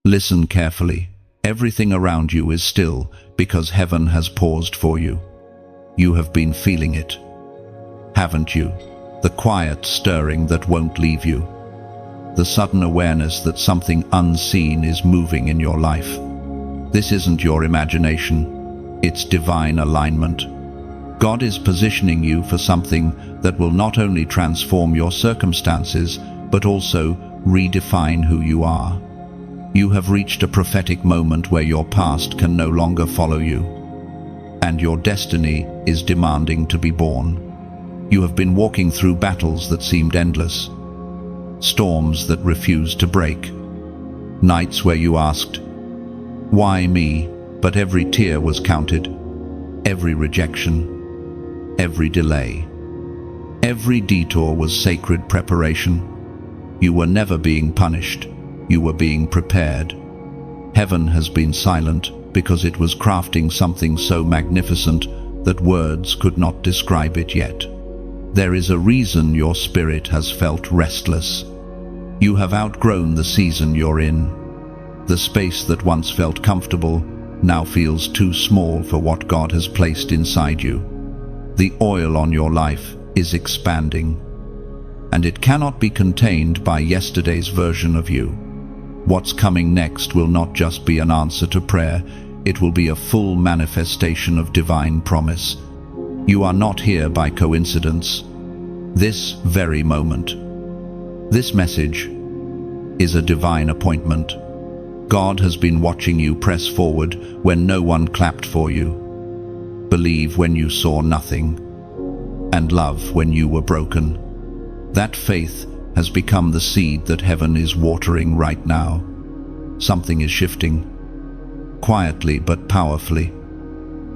Listen carefully. Everything around you is still because heaven has paused for you. You have been feeling it, haven't you? The quiet stirring that won't leave you. The sudden awareness that something unseen is moving in your life. This isn't your imagination, it's divine alignment. God is positioning you for something that will not only transform your circumstances, but also redefine who you are. You have reached a prophetic moment where your past can no longer follow you, and your destiny is demanding to be born. You have been walking through battles that seemed endless, storms that refused to break, nights where you asked, "Why me?" But every tear was counted, every rejection, every delay. Every detour was sacred preparation. You were never being punished, you were being prepared. Heaven has been silent because it was crafting something so magnificent that words could not describe it yet. There is a reason your spirit has felt restless. You have outgrown the season you're in. The space that once felt comfortable now feels too small for what God has placed inside you. The oil on your life is expanding, and it cannot be contained by yesterday's version of you. What's coming next will not just be an answer to prayer, it will be a full manifestation of divine promise. You are not here by coincidence. This very moment, this message is a divine appointment. God has been watching you press forward when no one clapped for you, believe when you saw nothing, and love when you were broken. That faith has become the seed that heaven is watering right now. Something is shifting, quietly but powerfully,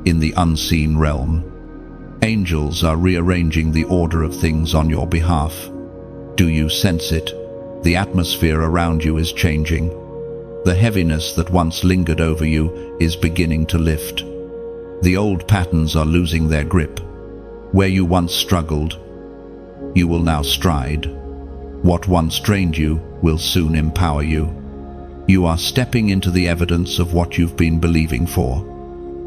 in the unseen realm. Angels are rearranging the order of things on your behalf. Do you sense it? The atmosphere around you is changing. The heaviness that once lingered over you is beginning to lift. The old patterns are losing their grip. Where you once struggled, you will now stride. What once drained you will soon empower you. You are stepping into the evidence of what you've been believing for.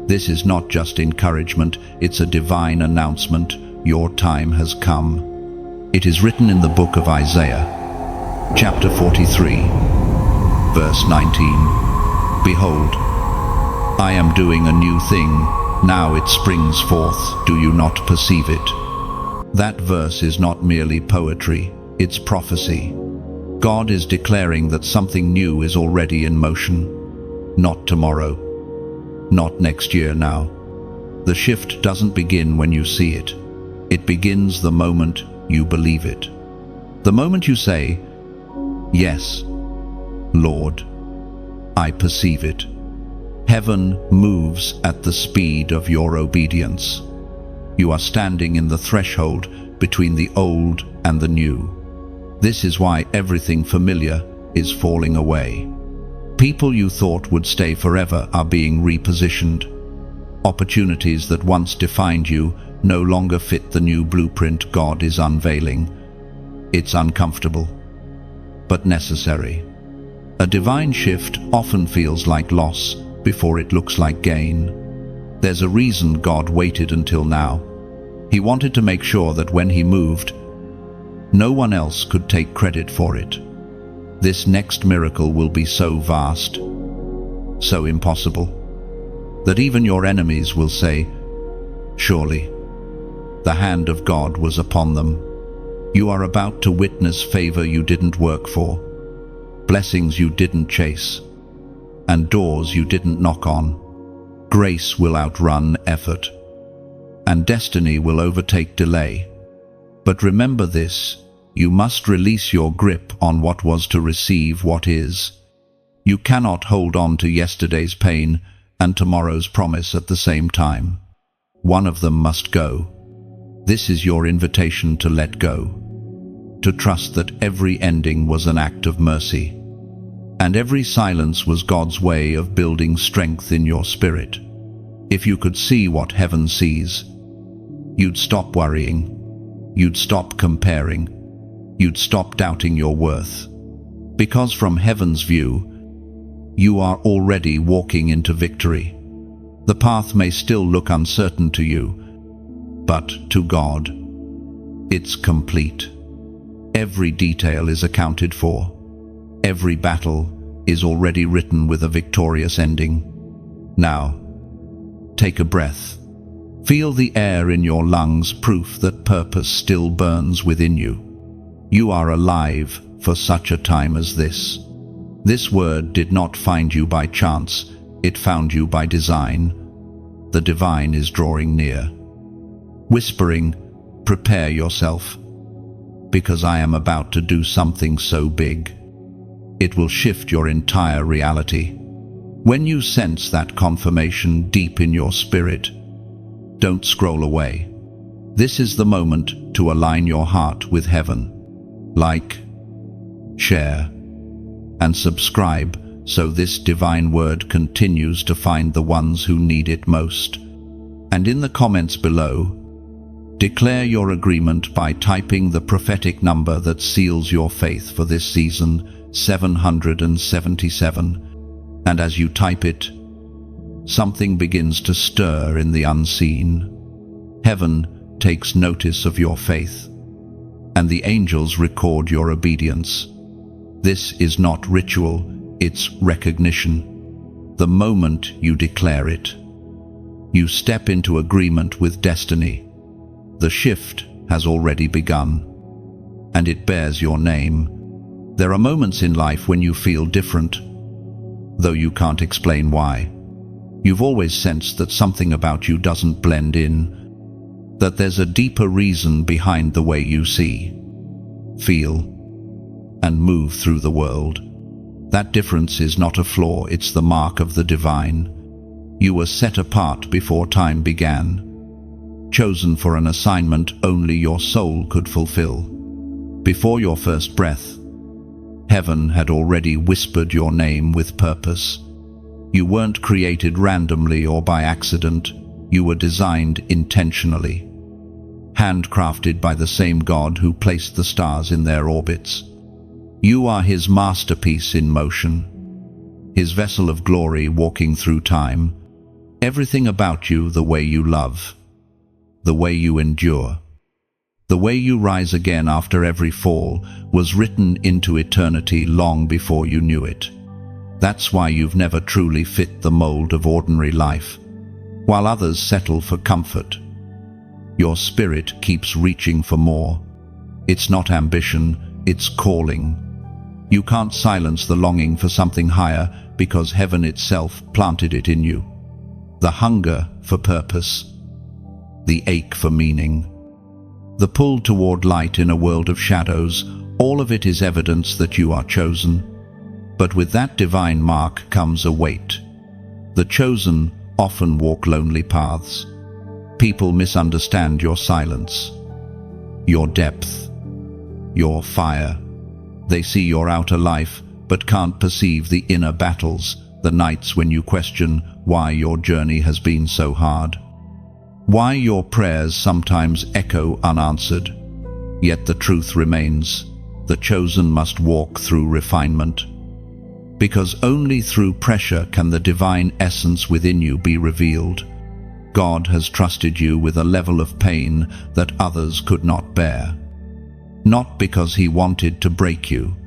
This is not just encouragement, it's a divine announcement. Your time has come. It is written in the book of Isaiah, chapter 43, verse 19. Behold, I am doing a new thing. Now it springs forth. Do you not perceive it? That verse is not merely poetry, it's prophecy. God is declaring that something new is already in motion. Not tomorrow, not next year now. The shift doesn't begin when you see it. It begins the moment you believe it. The moment you say, "Yes, Lord, I perceive it." Heaven moves at the speed of your obedience. You are standing in the threshold between the old and the new. This is why everything familiar is falling away. People you thought would stay forever are being repositioned. Opportunities that once defined you no longer fit the new blueprint God is unveiling. It's uncomfortable, but necessary. A divine shift often feels like loss before it looks like gain. There's a reason God waited until now. He wanted to make sure that when he moved, no one else could take credit for it. This next miracle will be so vast, so impossible, that even your enemies will say, "Surely, the hand of God was upon them." You are about to witness favor you didn't work for, blessings you didn't chase, and doors you didn't knock on. Grace will outrun effort, and destiny will overtake delay. But remember this, you must release your grip on what was to receive what is. You cannot hold on to yesterday's pain and tomorrow's promise at the same time. One of them must go. This is your invitation to let go, to trust that every ending was an act of mercy, and every silence was God's way of building strength in your spirit. If you could see what heaven sees, you'd stop worrying, you'd stop comparing, you'd stop doubting your worth. Because from heaven's view, You are already walking into victory. The path may still look uncertain to you, but to God, it's complete. Every detail is accounted for. Every battle is already written with a victorious ending. Now, take a breath. Feel the air in your lungs, proof that purpose still burns within you. You are alive for such a time as this. This word did not find you by chance, it found you by design. The divine is drawing near, whispering, "Prepare yourself, because I am about to do something so big. It will shift your entire reality." When you sense that confirmation deep in your spirit, don't scroll away. This is the moment to align your heart with heaven. Like, share, and subscribe so this divine word continues to find the ones who need it most. And in the comments below, declare your agreement by typing the prophetic number that seals your faith for this season, 777. And as you type it, something begins to stir in the unseen. Heaven takes notice of your faith, and the angels record your obedience. This is not ritual, it's recognition. The moment you declare it, you step into agreement with destiny. The shift has already begun, and it bears your name. There are moments in life when you feel different, though you can't explain why. You've always sensed that something about you doesn't blend in, that there's a deeper reason behind the way you see, feel, and move through the world. That difference is not a flaw, it's the mark of the divine. You were set apart before time began, chosen for an assignment only your soul could fulfill. Before your first breath, heaven had already whispered your name with purpose. You weren't created randomly or by accident, you were designed intentionally, handcrafted by the same God who placed the stars in their orbits. You are his masterpiece in motion, his vessel of glory walking through time. Everything about you, the way you love, the way you endure, the way you rise again after every fall, was written into eternity long before you knew it. That's why you've never truly fit the mold of ordinary life. While others settle for comfort, your spirit keeps reaching for more. It's not ambition, it's calling. You can't silence the longing for something higher because heaven itself planted it in you. The hunger for purpose, the ache for meaning, the pull toward light in a world of shadows, all of it is evidence that you are chosen. But with that divine mark comes a weight. The chosen often walk lonely paths. People misunderstand your silence, your depth, your fire. They see your outer life, but can't perceive the inner battles, the nights when you question why your journey has been so hard, why your prayers sometimes echo unanswered. Yet the truth remains, the chosen must walk through refinement. Because only through pressure can the divine essence within you be revealed. God has trusted you with a level of pain that others could not bear. Not because he wanted to break you,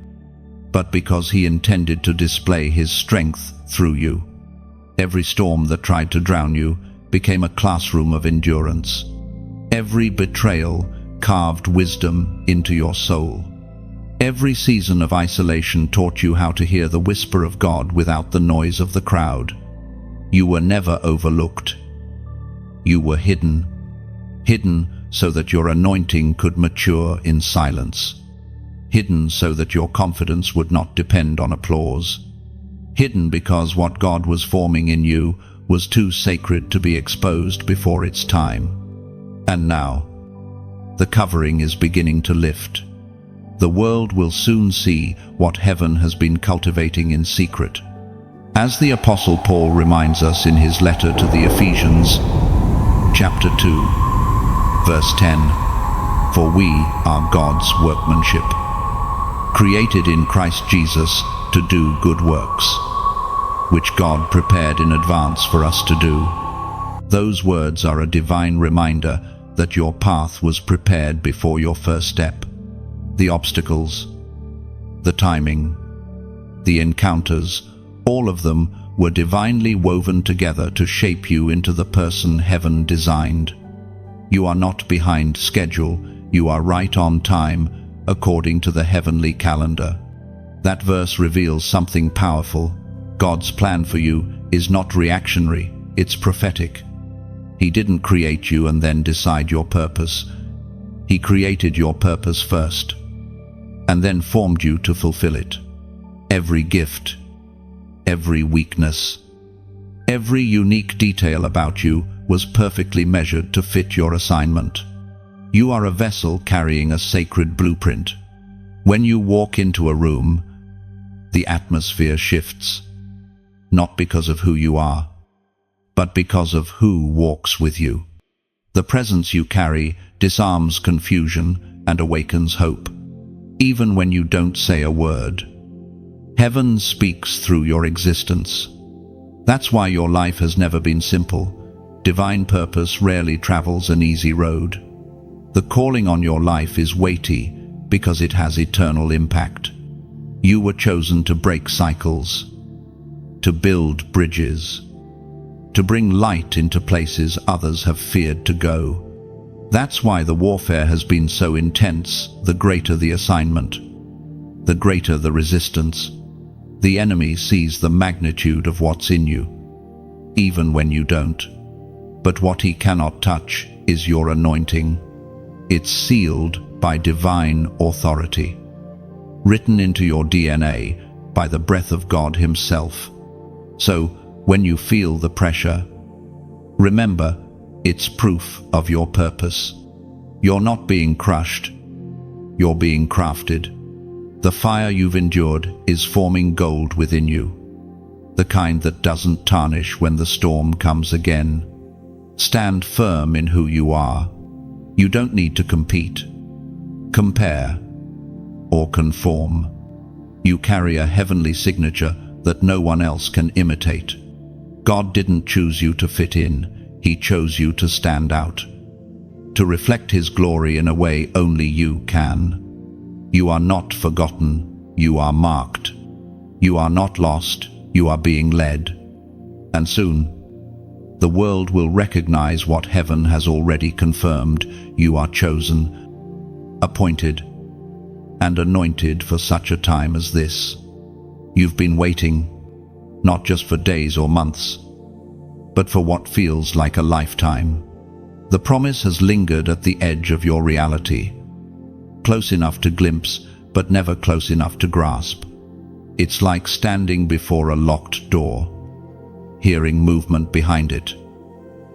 but because he intended to display his strength through you. Every storm that tried to drown you became a classroom of endurance. Every betrayal carved wisdom into your soul. Every season of isolation taught you how to hear the whisper of God without the noise of the crowd. You were never overlooked. You were hidden. Hidden so that your anointing could mature in silence. Hidden so that your confidence would not depend on applause. Hidden because what God was forming in you was too sacred to be exposed before its time. And now, the covering is beginning to lift. The world will soon see what heaven has been cultivating in secret. As the Apostle Paul reminds us in his letter to the Ephesians, chapter 2, verse 10, "For we are God's workmanship, created in Christ Jesus to do good works, which God prepared in advance for us to do. Those words are a divine reminder that your path was prepared before your first step. The obstacles, the timing, the encounters, all of them were divinely woven together to shape you into the person heaven designed. You are not behind schedule, you are right on time, according to the heavenly calendar. That verse reveals something powerful. God's plan for you is not reactionary, it's prophetic. He didn't create you and then decide your purpose. He created your purpose first, and then formed you to fulfill it. Every gift, every weakness, every unique detail about you was perfectly measured to fit your assignment. You are a vessel carrying a sacred blueprint. When you walk into a room, the atmosphere shifts, not because of who you are, but because of who walks with you. The presence you carry disarms confusion and awakens hope, even when you don't say a word. Heaven speaks through your existence. That's why your life has never been simple. Divine purpose rarely travels an easy road. The calling on your life is weighty because it has eternal impact. You were chosen to break cycles, to build bridges, to bring light into places others have feared to go. That's why the warfare has been so intense. The greater the assignment, the greater the resistance. The enemy sees the magnitude of what's in you, even when you don't. But what he cannot touch is your anointing. It's sealed by divine authority, written into your DNA by the breath of God Himself. So, when you feel the pressure, remember, it's proof of your purpose. You're not being crushed, you're being crafted. The fire you've endured is forming gold within you, the kind that doesn't tarnish when the storm comes again. Stand firm in who you are. You don't need to compete, compare, or conform. You carry a heavenly signature that no one else can imitate. God didn't choose you to fit in, He chose you to stand out, to reflect His glory in a way only you can. You are not forgotten, you are marked. You are not lost, you are being led. And soon, the world will recognize what heaven has already confirmed. You are chosen, appointed, and anointed for such a time as this. You've been waiting, not just for days or months, but for what feels like a lifetime. The promise has lingered at the edge of your reality, close enough to glimpse, but never close enough to grasp. It's like standing before a locked door, hearing movement behind it,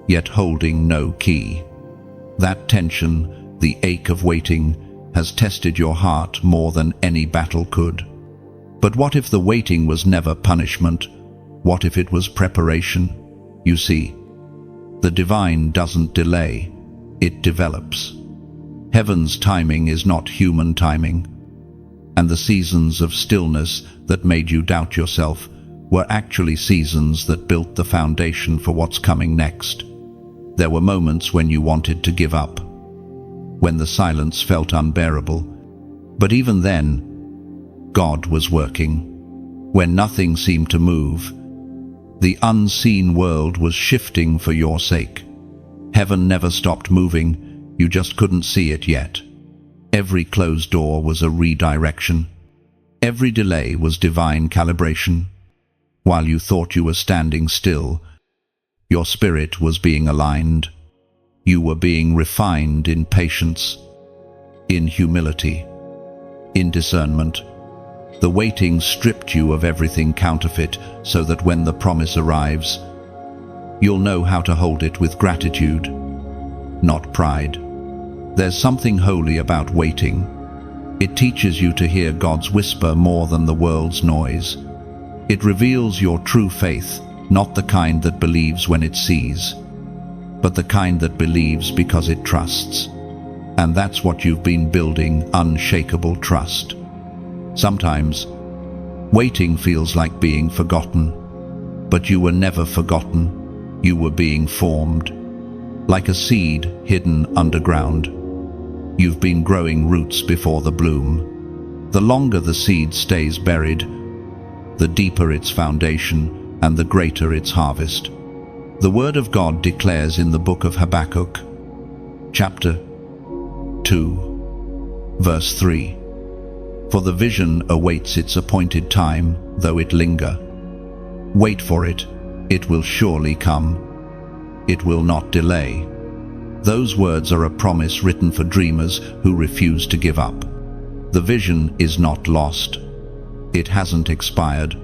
yet holding no key. That tension, the ache of waiting, has tested your heart more than any battle could. But what if the waiting was never punishment? What if it was preparation? You see, the divine doesn't delay, it develops. Heaven's timing is not human timing, and the seasons of stillness that made you doubt yourself were actually seasons that built the foundation for what's coming next. There were moments when you wanted to give up, when the silence felt unbearable, but even then, God was working. When nothing seemed to move, the unseen world was shifting for your sake. Heaven never stopped moving, you just couldn't see it yet. Every closed door was a redirection. Every delay was divine calibration. While you thought you were standing still, your spirit was being aligned. You were being refined in patience, in humility, in discernment. The waiting stripped you of everything counterfeit so that when the promise arrives, you'll know how to hold it with gratitude, not pride. There's something holy about waiting. It teaches you to hear God's whisper more than the world's noise. It reveals your true faith, not the kind that believes when it sees, but the kind that believes because it trusts. And that's what you've been building, unshakable trust. Sometimes, waiting feels like being forgotten. But you were never forgotten. You were being formed. Like a seed hidden underground. You've been growing roots before the bloom. The longer the seed stays buried, the deeper its foundation and the greater its harvest. The Word of God declares in the book of Habakkuk, chapter 2, verse 3, "For the vision awaits its appointed time, though it linger. Wait for it, it will surely come. It will not delay." Those words are a promise written for dreamers who refuse to give up. The vision is not lost. It hasn't expired.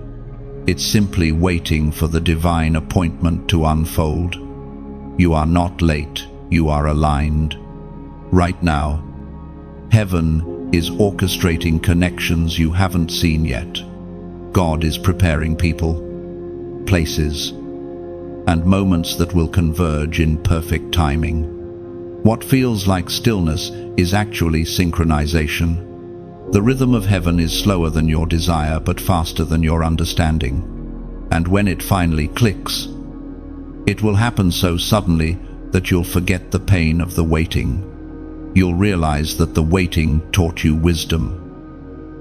It's simply waiting for the divine appointment to unfold. You are not late, you are aligned. Right now, heaven is orchestrating connections you haven't seen yet. God is preparing people, places, and moments that will converge in perfect timing. What feels like stillness is actually synchronization. The rhythm of heaven is slower than your desire, but faster than your understanding. And when it finally clicks, it will happen so suddenly that you'll forget the pain of the waiting. You'll realize that the waiting taught you wisdom,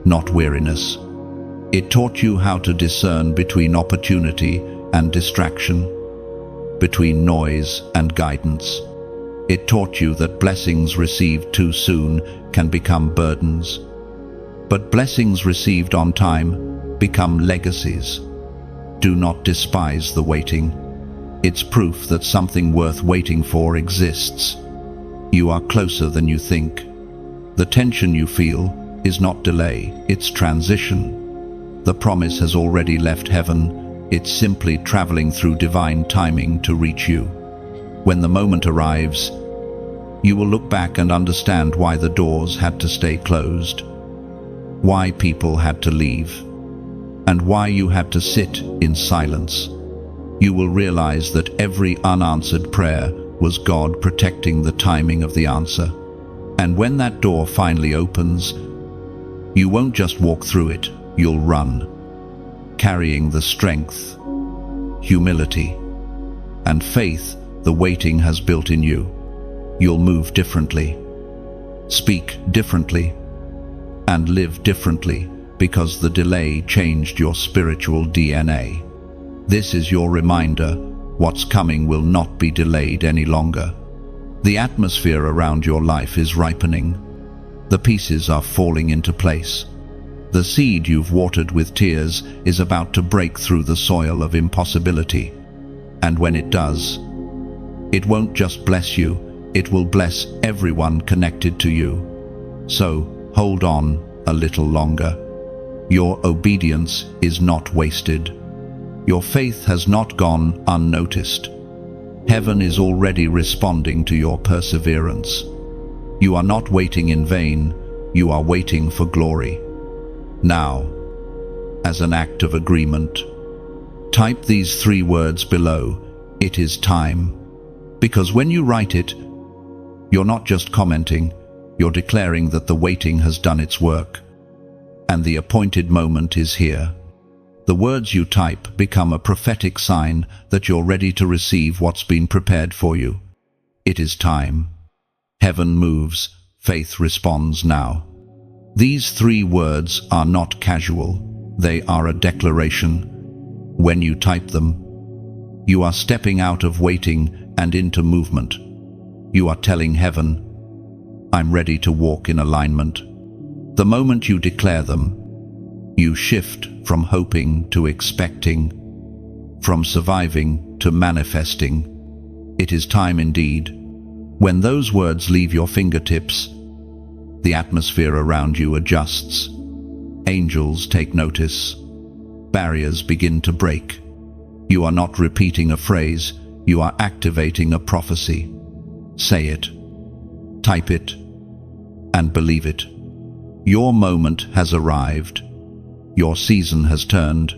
not weariness. It taught you how to discern between opportunity and distraction, between noise and guidance. It taught you that blessings received too soon can become burdens. But blessings received on time become legacies. Do not despise the waiting. It's proof that something worth waiting for exists. You are closer than you think. The tension you feel is not delay, it's transition. The promise has already left heaven. It's simply traveling through divine timing to reach you. When the moment arrives, you will look back and understand why the doors had to stay closed, why people had to leave, and why you had to sit in silence. You will realize that every unanswered prayer was God protecting the timing of the answer. And when that door finally opens, you won't just walk through it, you'll run, carrying the strength, humility, and faith the waiting has built in you. You'll move differently, speak differently, and live differently because the delay changed your spiritual DNA. This is your reminder: what's coming will not be delayed any longer. The atmosphere around your life is ripening. The pieces are falling into place. The seed you've watered with tears is about to break through the soil of impossibility. And when it does, it won't just bless you, it will bless everyone connected to you. So, hold on a little longer. Your obedience is not wasted. Your faith has not gone unnoticed. Heaven is already responding to your perseverance. You are not waiting in vain, you are waiting for glory. Now, as an act of agreement, type these 3 words below: "It is time." Because when you write it, you're not just commenting, you're declaring that the waiting has done its work, and the appointed moment is here. The words you type become a prophetic sign that you're ready to receive what's been prepared for you. It is time. Heaven moves, faith responds now. These 3 words are not casual, they are a declaration. When you type them, you are stepping out of waiting and into movement. You are telling heaven, "I'm ready to walk in alignment." The moment you declare them, you shift from hoping to expecting, from surviving to manifesting. It is time indeed. When those words leave your fingertips, the atmosphere around you adjusts. Angels take notice. Barriers begin to break. You are not repeating a phrase, you are activating a prophecy. Say it, type it, and believe it. Your moment has arrived. Your season has turned.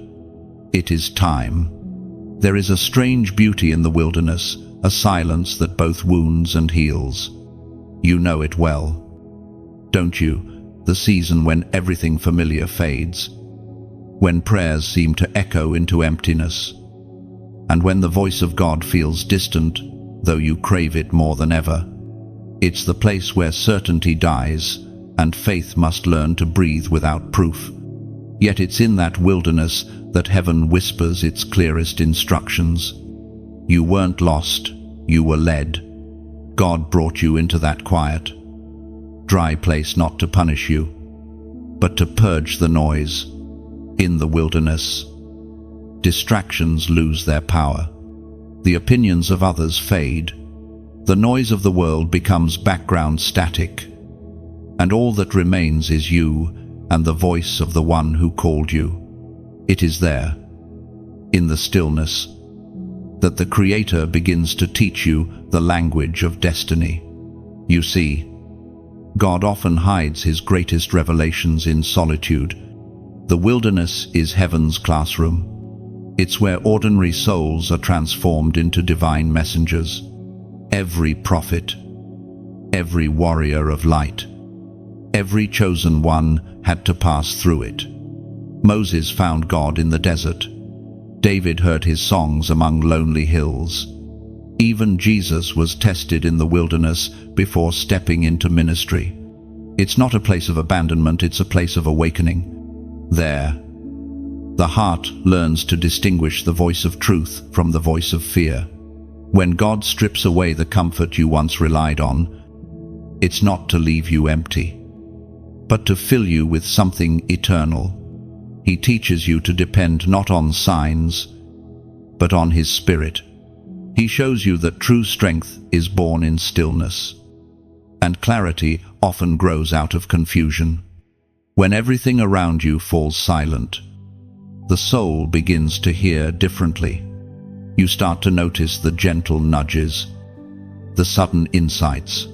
It is time. There is a strange beauty in the wilderness, a silence that both wounds and heals. You know it well, don't you? The season when everything familiar fades, when prayers seem to echo into emptiness, And when the voice of God feels distant, though you crave it more than ever, it's the place where certainty dies and faith must learn to breathe without proof. Yet it's in that wilderness that heaven whispers its clearest instructions. You weren't lost, you were led. God brought you into that quiet, dry place not to punish you, but to purge the noise. In the wilderness, distractions lose their power. The opinions of others fade. The noise of the world becomes background static. And all that remains is you and the voice of the one who called you. It is there, in the stillness, that the Creator begins to teach you the language of destiny. You see, God often hides his greatest revelations in solitude. The wilderness is heaven's classroom. It's where ordinary souls are transformed into divine messengers. Every prophet, every warrior of light, every chosen one had to pass through it. Moses found God in the desert. David heard his songs among lonely hills. Even Jesus was tested in the wilderness before stepping into ministry. It's not a place of abandonment, it's a place of awakening. There, the heart learns to distinguish the voice of truth from the voice of fear. When God strips away the comfort you once relied on, it's not to leave you empty, but to fill you with something eternal. He teaches you to depend not on signs, but on His Spirit. He shows you that true strength is born in stillness, and clarity often grows out of confusion. When everything around you falls silent, the soul begins to hear differently. You start to notice the gentle nudges, the sudden insights,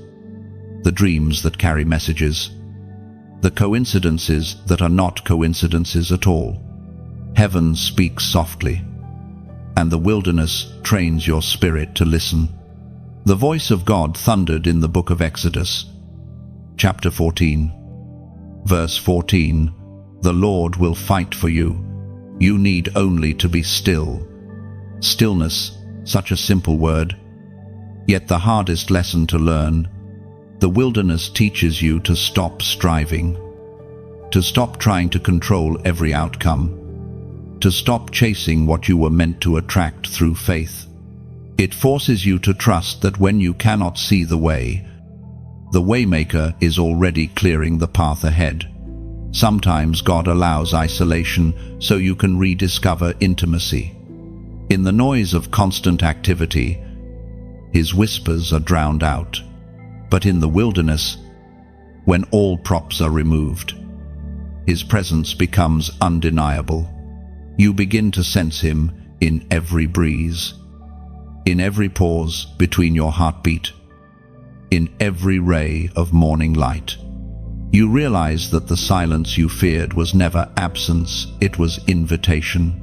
the dreams that carry messages, the coincidences that are not coincidences at all. Heaven speaks softly, and the wilderness trains your spirit to listen. The voice of God thundered in the book of Exodus, chapter 14, verse 14, "The Lord will fight for you. You need only to be still." Stillness, such a simple word, yet the hardest lesson to learn. The wilderness teaches you to stop striving, to stop trying to control every outcome, to stop chasing what you were meant to attract through faith. It forces you to trust that when you cannot see the waymaker is already clearing the path ahead. Sometimes God allows isolation so you can rediscover intimacy. In the noise of constant activity, His whispers are drowned out. But in the wilderness, when all props are removed, His presence becomes undeniable. You begin to sense Him in every breeze, in every pause between your heartbeat, in every ray of morning light. You realize that the silence you feared was never absence, it was invitation.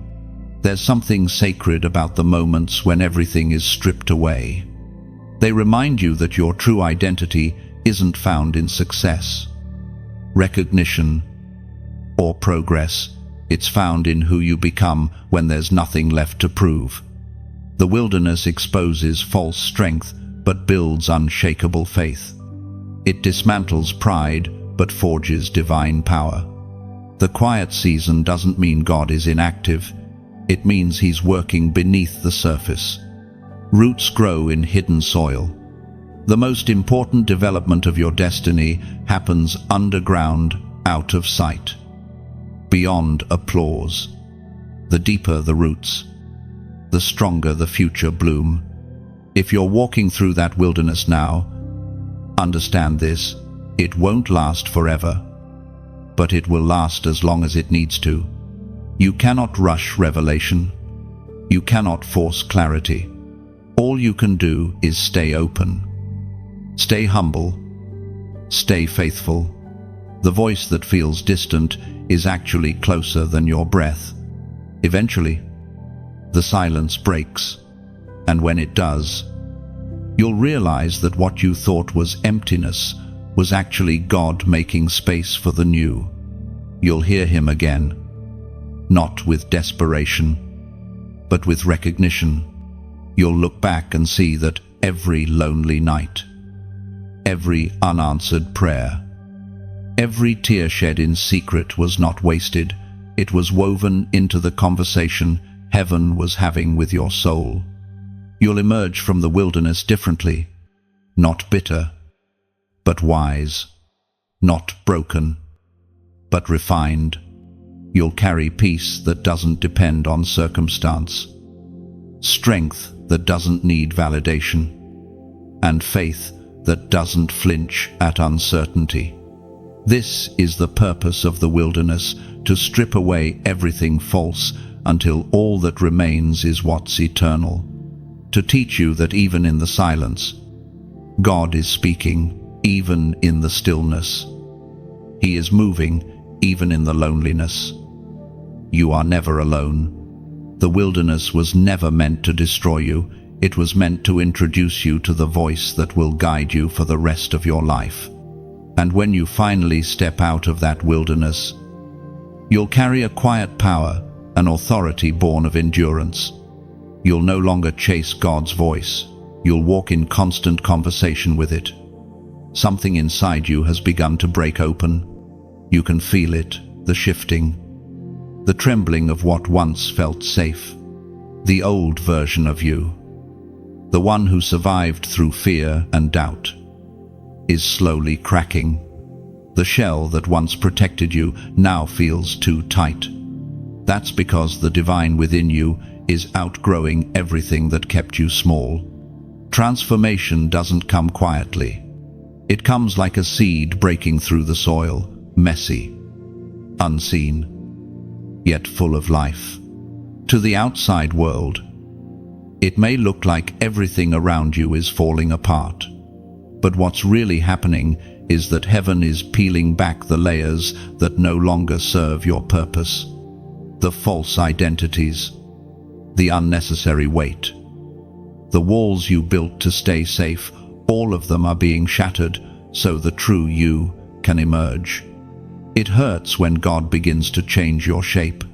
There's something sacred about the moments when everything is stripped away. They remind you that your true identity isn't found in success, recognition, or progress. It's found in who you become when there's nothing left to prove. The wilderness exposes false strength but builds unshakable faith. It dismantles pride but forges divine power. The quiet season doesn't mean God is inactive. It means He's working beneath the surface. Roots grow in hidden soil. The most important development of your destiny happens underground, out of sight, beyond applause. The deeper the roots, the stronger the future bloom. If you're walking through that wilderness now, understand this: it won't last forever, but it will last as long as it needs to. You cannot rush revelation. You cannot force clarity. All you can do is stay open. Stay humble. Stay faithful. The voice that feels distant is actually closer than your breath. Eventually, the silence breaks, and when it does, you'll realize that what you thought was emptiness was actually God making space for the new. You'll hear Him again, not with desperation, but with recognition. You'll look back and see that every lonely night, every unanswered prayer, every tear shed in secret was not wasted. It was woven into the conversation heaven was having with your soul. You'll emerge from the wilderness differently, not bitter, but wise, not broken, but refined. You'll carry peace that doesn't depend on circumstance, strength that doesn't need validation, and faith that doesn't flinch at uncertainty. This is the purpose of the wilderness, to strip away everything false until all that remains is what's eternal. To teach you that even in the silence, God is speaking, even in the stillness. He is moving, even in the loneliness. You are never alone. The wilderness was never meant to destroy you. It was meant to introduce you to the voice that will guide you for the rest of your life. And when you finally step out of that wilderness, you'll carry a quiet power, an authority born of endurance. You'll no longer chase God's voice. You'll walk in constant conversation with it. Something inside you has begun to break open. You can feel it, the shifting, the trembling of what once felt safe. The old version of you, the one who survived through fear and doubt, is slowly cracking. The shell that once protected you now feels too tight. That's because the divine within you is outgrowing everything that kept you small. Transformation doesn't come quietly. It comes like a seed breaking through the soil, messy, unseen, yet full of life. To the outside world, it may look like everything around you is falling apart. But what's really happening is that heaven is peeling back the layers that no longer serve your purpose. The false identities, the unnecessary weight, the walls you built to stay safe, all of them are being shattered so the true you can emerge. It hurts when God begins to change your shape.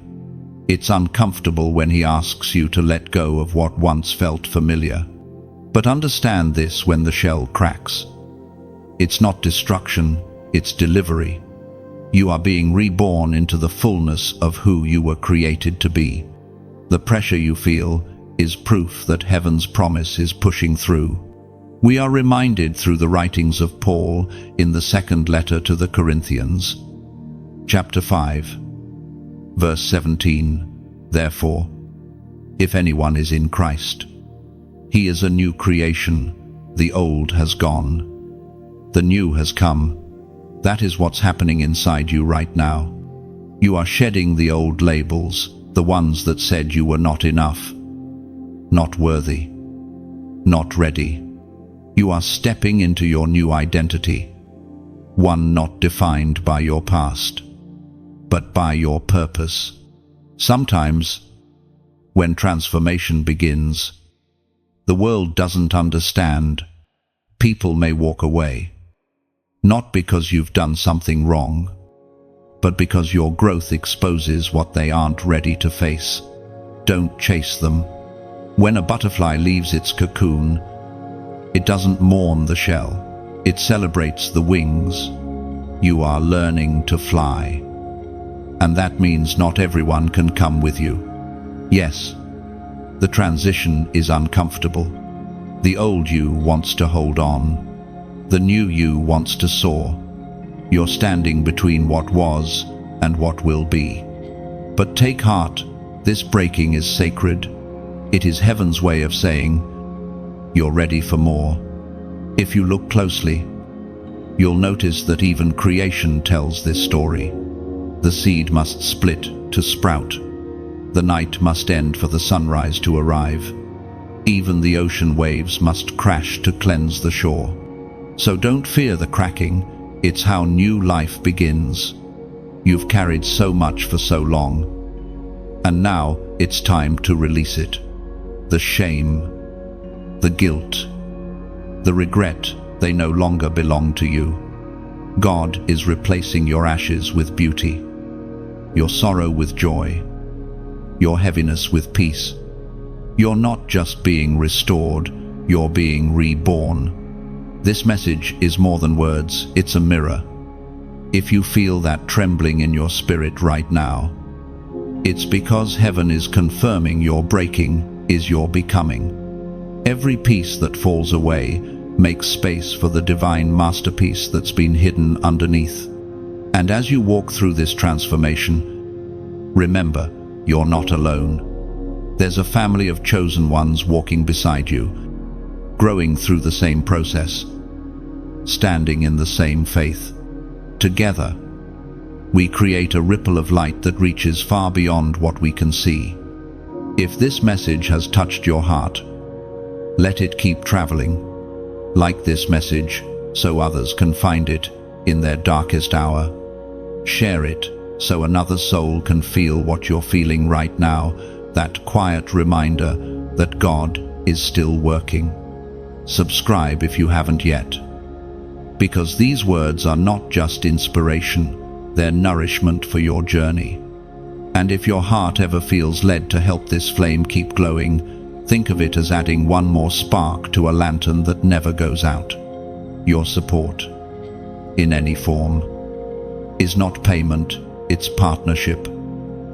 It's uncomfortable when He asks you to let go of what once felt familiar. But understand this: when the shell cracks, it's not destruction, it's delivery. You are being reborn into the fullness of who you were created to be. The pressure you feel is proof that heaven's promise is pushing through. We are reminded through the writings of Paul in the second letter to the Corinthians, chapter 5, verse 17, "Therefore, if anyone is in Christ, he is a new creation. The old has gone, the new has come." That is what's happening inside you right now. You are shedding the old labels, the ones that said you were not enough, not worthy, not ready. You are stepping into your new identity, one not defined by your past, but by your purpose. Sometimes, when transformation begins, the world doesn't understand. People may walk away, not because you've done something wrong, but because your growth exposes what they aren't ready to face. Don't chase them. When a butterfly leaves its cocoon, it doesn't mourn the shell, it celebrates the wings. You are learning to fly, and that means not everyone can come with you. Yes, the transition is uncomfortable. The old you wants to hold on, the new you wants to soar. You're standing between what was and what will be. But take heart, this breaking is sacred. It is heaven's way of saying, you're ready for more. If you look closely, you'll notice that even creation tells this story. The seed must split to sprout. The night must end for the sunrise to arrive. Even the ocean waves must crash to cleanse the shore. So don't fear the cracking, it's how new life begins. You've carried so much for so long, and now it's time to release it. The shame, the guilt, the regret, they no longer belong to you. God is replacing your ashes with beauty, your sorrow with joy, your heaviness with peace. You're not just being restored, you're being reborn. This message is more than words, it's a mirror. If you feel that trembling in your spirit right now, it's because heaven is confirming your breaking is your becoming. Every piece that falls away makes space for the divine masterpiece that's been hidden underneath. And as you walk through this transformation, remember, you're not alone. There's a family of chosen ones walking beside you, growing through the same process, standing in the same faith. Together, we create a ripple of light that reaches far beyond what we can see. If this message has touched your heart, let it keep traveling. Like this message, so others can find it in their darkest hour. Share it, so another soul can feel what you're feeling right now, that quiet reminder that God is still working. Subscribe if you haven't yet, because these words are not just inspiration, they're nourishment for your journey. And if your heart ever feels led to help this flame keep glowing, think of it as adding one more spark to a lantern that never goes out. Your support, in any form, is not payment, it's partnership.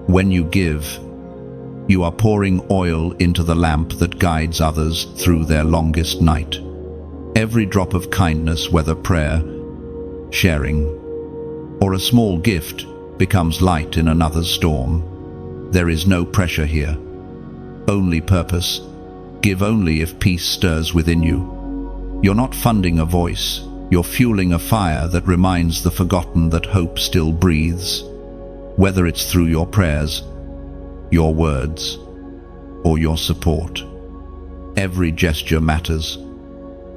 When you give, you are pouring oil into the lamp that guides others through their longest night. Every drop of kindness, whether prayer, sharing, or a small gift, becomes light in another's storm. There is no pressure here, only purpose. Give only if peace stirs within you. You're not funding a voice, you're fueling a fire that reminds the forgotten that hope still breathes. Whether it's through your prayers, your words, or your support, every gesture matters.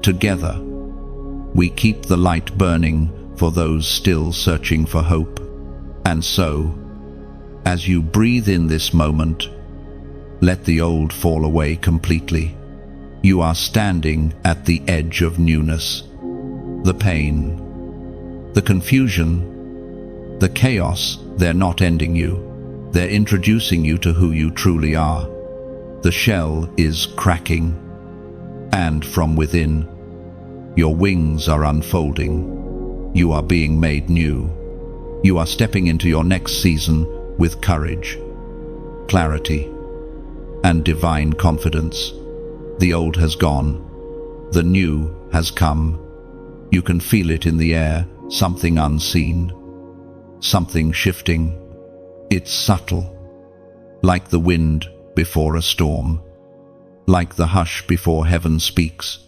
Together, we keep the light burning for those still searching for hope. And so, as you breathe in this moment, let the old fall away completely. You are standing at the edge of newness. The pain, the confusion, the chaos, they're not ending you. They're introducing you to who you truly are. The shell is cracking, and from within, your wings are unfolding. You are being made new. You are stepping into your next season with courage, clarity, and divine confidence. The old has gone. The new has come. You can feel it in the air, something unseen, something shifting. It's subtle, like the wind before a storm, like the hush before heaven speaks.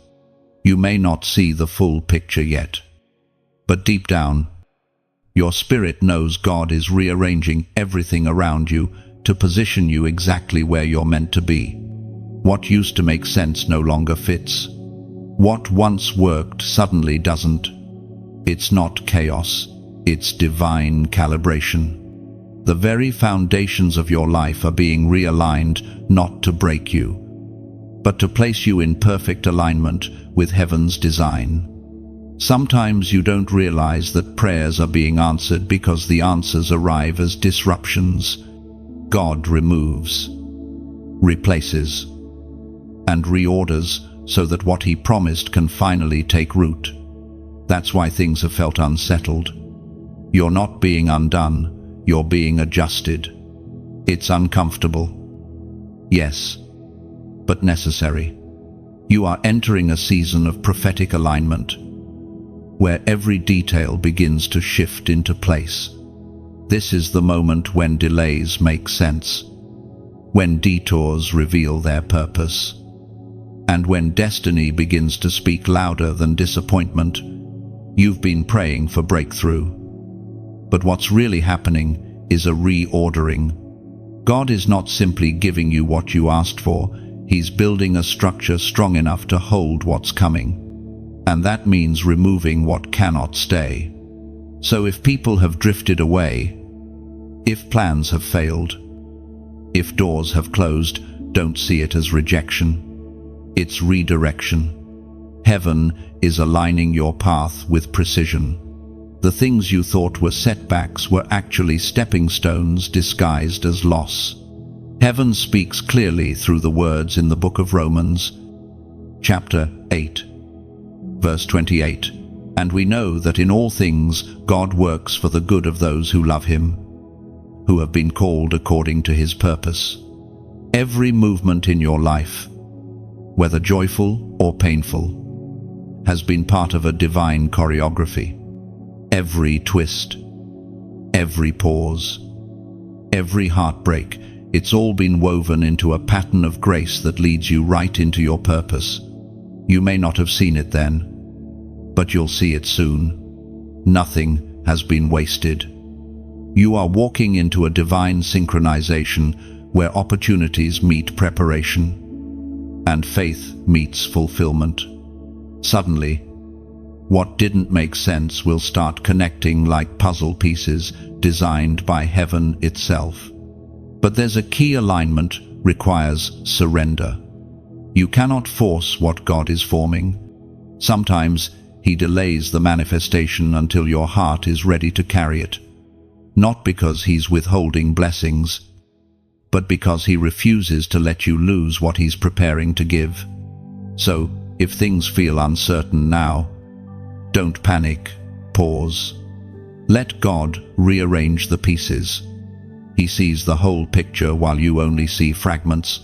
You may not see the full picture yet, but deep down, your spirit knows God is rearranging everything around you to position you exactly where you're meant to be. What used to make sense no longer fits. What once worked suddenly doesn't. It's not chaos, it's divine calibration. The very foundations of your life are being realigned not to break you, but to place you in perfect alignment with heaven's design. Sometimes you don't realize that prayers are being answered because the answers arrive as disruptions. God removes, replaces, and reorders so that what He promised can finally take root. That's why things have felt unsettled. You're not being undone, you're being adjusted. It's uncomfortable, yes, but necessary. You are entering a season of prophetic alignment, where every detail begins to shift into place. This is the moment when delays make sense, when detours reveal their purpose, and when destiny begins to speak louder than disappointment. You've been praying for breakthrough, but what's really happening is a reordering. God is not simply giving you what you asked for, He's building a structure strong enough to hold what's coming. And that means removing what cannot stay. So if people have drifted away, if plans have failed, if doors have closed, don't see it as rejection. It's redirection. Heaven is aligning your path with precision. The things you thought were setbacks were actually stepping stones disguised as loss. Heaven speaks clearly through the words in the book of Romans, chapter 8, verse 28. And we know that in all things God works for the good of those who love him, who have been called according to his purpose. Every movement in your life, whether joyful or painful, has been part of a divine choreography. Every twist, every pause, every heartbreak, it's all been woven into a pattern of grace that leads you right into your purpose. You may not have seen it then, but you'll see it soon. Nothing has been wasted. You are walking into a divine synchronization where opportunities meet preparation and faith meets fulfillment. Suddenly, what didn't make sense will start connecting like puzzle pieces designed by heaven itself. But there's a key: alignment requires surrender. You cannot force what God is forming. Sometimes he delays the manifestation until your heart is ready to carry it. Not because he's withholding blessings, but because he refuses to let you lose what he's preparing to give. So, if things feel uncertain now, don't panic, pause. Let God rearrange the pieces. He sees the whole picture while you only see fragments.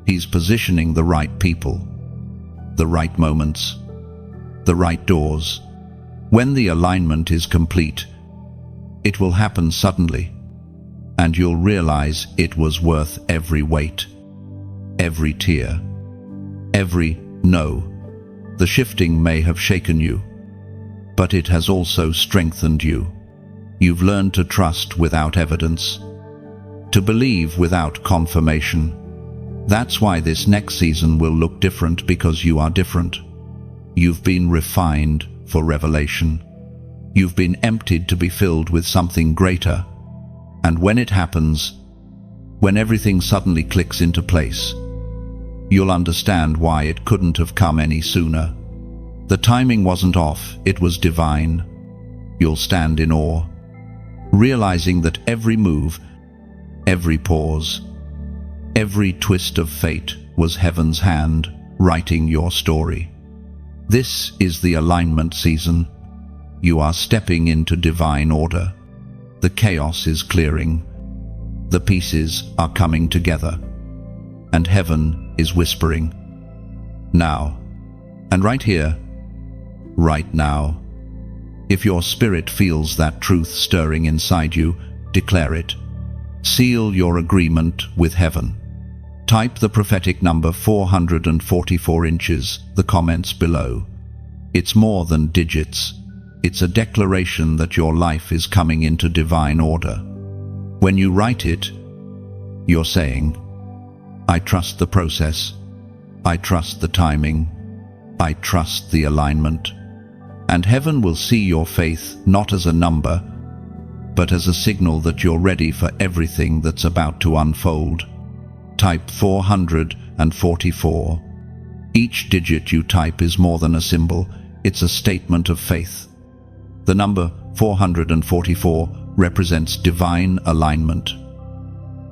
He's positioning the right people, the right moments, the right doors. When the alignment is complete, it will happen suddenly, and you'll realize it was worth every wait, every tear, every no. The shifting may have shaken you, but it has also strengthened you. You've learned to trust without evidence, to believe without confirmation. That's why this next season will look different, because you are different. You've been refined for revelation. You've been emptied to be filled with something greater. And when it happens, when everything suddenly clicks into place, you'll understand why it couldn't have come any sooner. The timing wasn't off, it was divine. You'll stand in awe, realizing that every move, every pause, every twist of fate was heaven's hand writing your story. This is the alignment season. You are stepping into divine order. The chaos is clearing. The pieces are coming together. And heaven is whispering, now, and right here, right now. If your spirit feels that truth stirring inside you, declare it. Seal your agreement with heaven. Type the prophetic number 444 inches, the comments below. It's more than digits. It's a declaration that your life is coming into divine order. When you write it, you're saying, I trust the process. I trust the timing. I trust the alignment. And heaven will see your faith not as a number, but as a signal that you're ready for everything that's about to unfold. Type 444. Each digit you type is more than a symbol, it's a statement of faith. The number 444 represents divine alignment,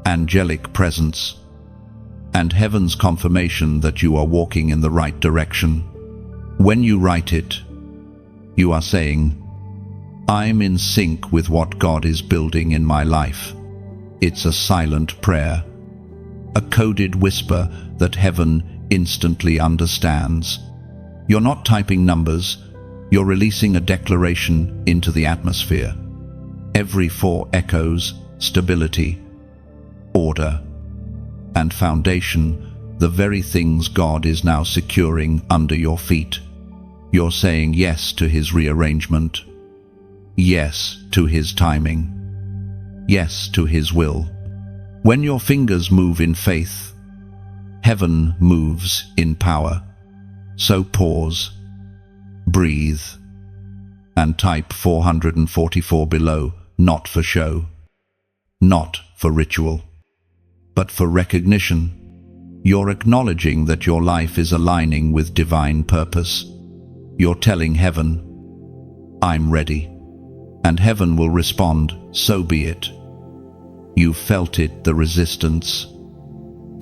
angelic presence, and heaven's confirmation that you are walking in the right direction. When you write it, you are saying, I'm in sync with what God is building in my life. It's a silent prayer, a coded whisper that heaven instantly understands. You're not typing numbers, you're releasing a declaration into the atmosphere. Every 4 echoes stability, order, and foundation, the very things God is now securing under your feet. You're saying yes to his rearrangement, yes to his timing, yes to his will. When your fingers move in faith, heaven moves in power. So pause, breathe, and type 444 below, not for show, not for ritual, but for recognition. You're acknowledging that your life is aligning with divine purpose. You're telling heaven, I'm ready. And heaven will respond, so be it. You've felt it, the resistance,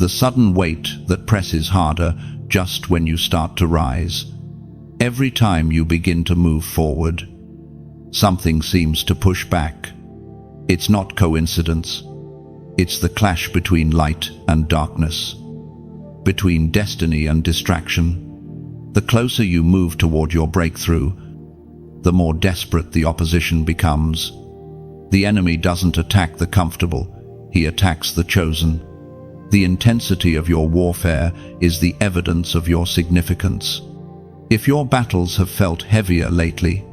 The sudden weight that presses harder just when you start to rise. Every time you begin to move forward, something seems to push back. It's not coincidence. It's the clash between light and darkness, between destiny and distraction. The closer you move toward your breakthrough, the more desperate the opposition becomes. The enemy doesn't attack the comfortable, he attacks the chosen. The intensity of your warfare is the evidence of your significance. If your battles have felt heavier lately,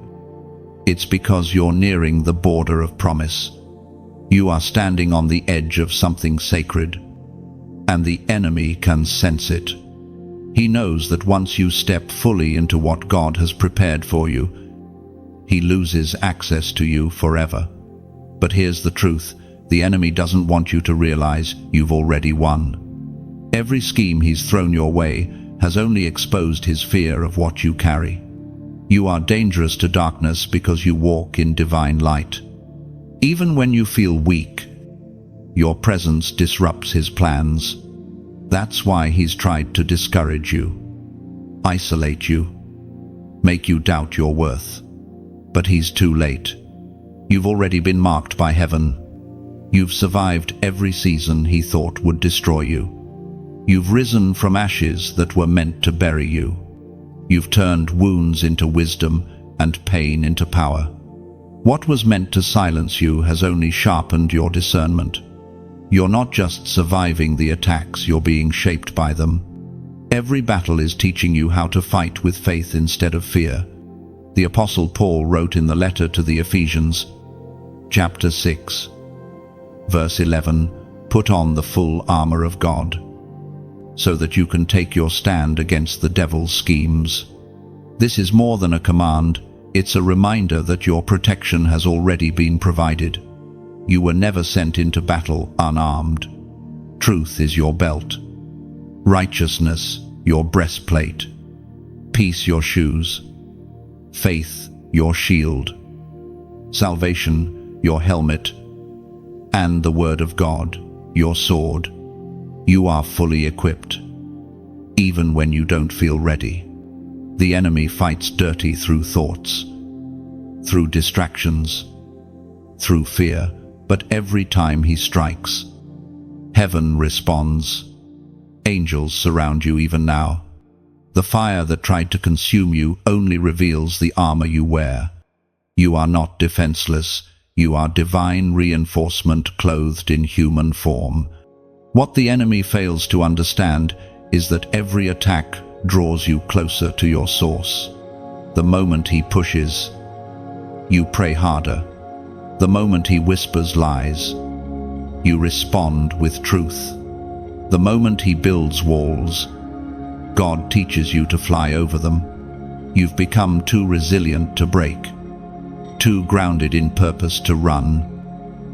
it's because you're nearing the border of promise. You are standing on the edge of something sacred, and the enemy can sense it. He knows that once you step fully into what God has prepared for you, he loses access to you forever. But here's the truth. The enemy doesn't want you to realize you've already won. Every scheme he's thrown your way has only exposed his fear of what you carry. You are dangerous to darkness because you walk in divine light. Even when you feel weak, your presence disrupts his plans. That's why he's tried to discourage you, isolate you, make you doubt your worth. But he's too late. You've already been marked by heaven. You've survived every season he thought would destroy you. You've risen from ashes that were meant to bury you. You've turned wounds into wisdom and pain into power. What was meant to silence you has only sharpened your discernment. You're not just surviving the attacks, you're being shaped by them. Every battle is teaching you how to fight with faith instead of fear. The Apostle Paul wrote in the letter to the Ephesians, chapter 6, verse 11, "Put on the full armor of God, so that you can take your stand against the devil's schemes." This is more than a command, it's a reminder that your protection has already been provided. You were never sent into battle unarmed. Truth is your belt, righteousness your breastplate, peace your shoes, faith your shield, salvation your helmet, and the word of God your sword. You are fully equipped, even when you don't feel ready. The enemy fights dirty through thoughts, through distractions, through fear, but every time he strikes, heaven responds. Angels surround you even now. The fire that tried to consume you only reveals the armor you wear. You are not defenseless, you are divine reinforcement clothed in human form. What the enemy fails to understand is that every attack draws you closer to your source. The moment he pushes, you pray harder. The moment he whispers lies, you respond with truth. The moment he builds walls, God teaches you to fly over them. You've become too resilient to break, too grounded in purpose to run.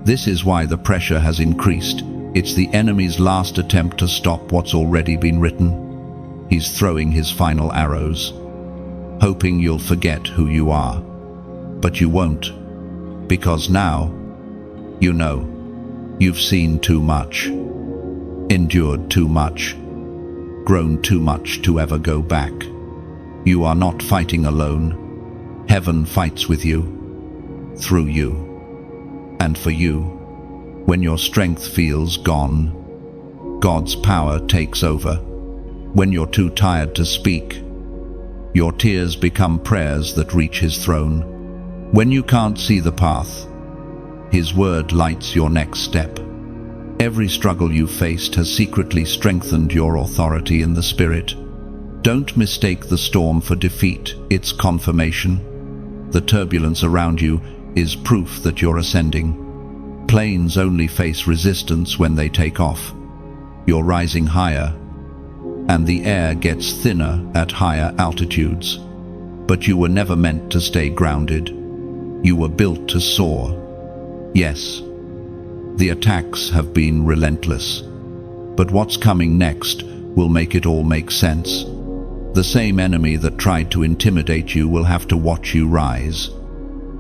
This is why the pressure has increased. It's the enemy's last attempt to stop what's already been written. He's throwing his final arrows, hoping you'll forget who you are. But you won't, because now, you know, you've seen too much, endured too much, grown too much to ever go back. You are not fighting alone. Heaven fights with you, through you, and for you. When your strength feels gone, God's power takes over. When you're too tired to speak, your tears become prayers that reach his throne. When you can't see the path, his word lights your next step. Every struggle you faced has secretly strengthened your authority in the Spirit. Don't mistake the storm for defeat, it's confirmation. The turbulence around you is proof that you're ascending. Planes only face resistance when they take off. You're rising higher, and the air gets thinner at higher altitudes. But you were never meant to stay grounded. You were built to soar. Yes, the attacks have been relentless, but what's coming next will make it all make sense. The same enemy that tried to intimidate you will have to watch you rise.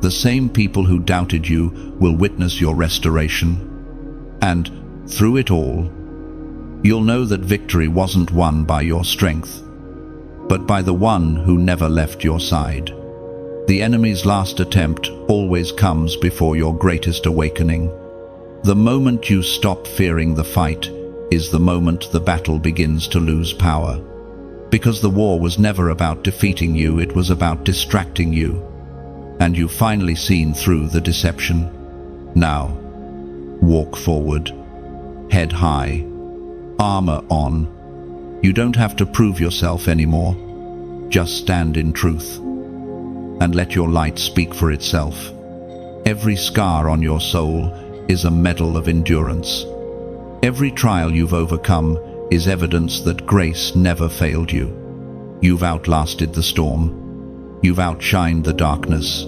The same people who doubted you will witness your restoration. And through it all, You'll know that victory wasn't won by your strength, but by the one who never left your side. The enemy's last attempt always comes before your greatest awakening. The moment you stop fearing the fight is the moment the battle begins to lose power. Because the war was never about defeating you, it was about distracting you. And you've finally seen through the deception. Now, walk forward, head high, armor on. You don't have to prove yourself anymore. Just stand in truth and let your light speak for itself. Every scar on your soul is a medal of endurance. Every trial you've overcome is evidence that grace never failed you. You've outlasted the storm. You've outshined the darkness.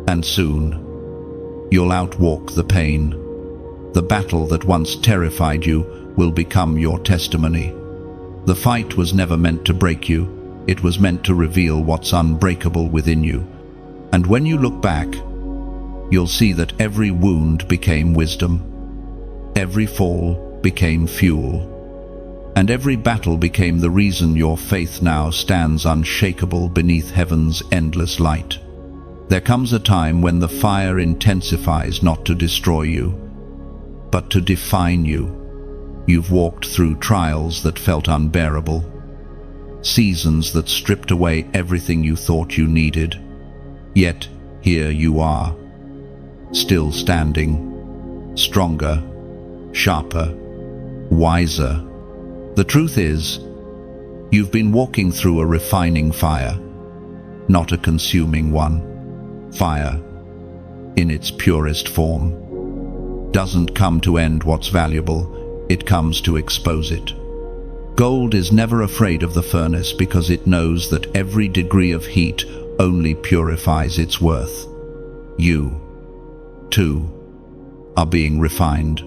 And soon, you'll outwalk the pain. The battle that once terrified you will become your testimony. The fight was never meant to break you. It was meant to reveal what's unbreakable within you. And when you look back, you'll see that every wound became wisdom. Every fall became fuel. And every battle became the reason your faith now stands unshakable beneath heaven's endless light. There comes a time when the fire intensifies not to destroy you, but to define you. You've walked through trials that felt unbearable, seasons that stripped away everything you thought you needed. Yet here you are, still standing, stronger, sharper, wiser. The truth is, you've been walking through a refining fire, not a consuming one. Fire, in its purest form, doesn't come to end what's valuable, it comes to expose it. Gold is never afraid of the furnace because it knows that every degree of heat only purifies its worth. You, too, are being refined.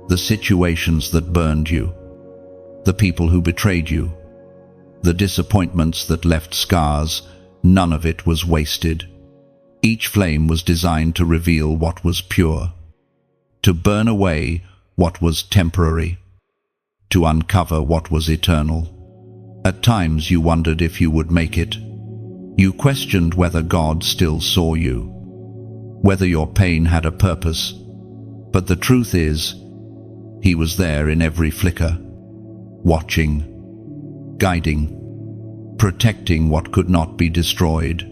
The situations that burned you, the people who betrayed you, the disappointments that left scars, none of it was wasted. Each flame was designed to reveal what was pure, to burn away what was temporary, to uncover what was eternal. At times you wondered if you would make it. You questioned whether God still saw you, whether your pain had a purpose. But the truth is, He was there in every flicker, watching, guiding, protecting what could not be destroyed.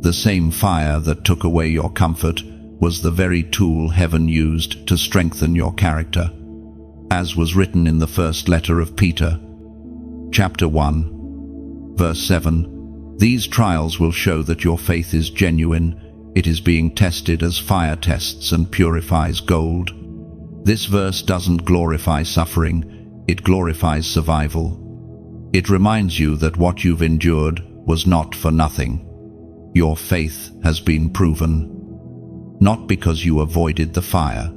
The same fire that took away your comfort was the very tool heaven used to strengthen your character. As was written in the first letter of Peter, chapter 1, verse 7, "These trials will show that your faith is genuine. It is being tested as fire tests and purifies gold." This verse doesn't glorify suffering, it glorifies survival. It reminds you that what you've endured was not for nothing. Your faith has been proven, not because you avoided the fire,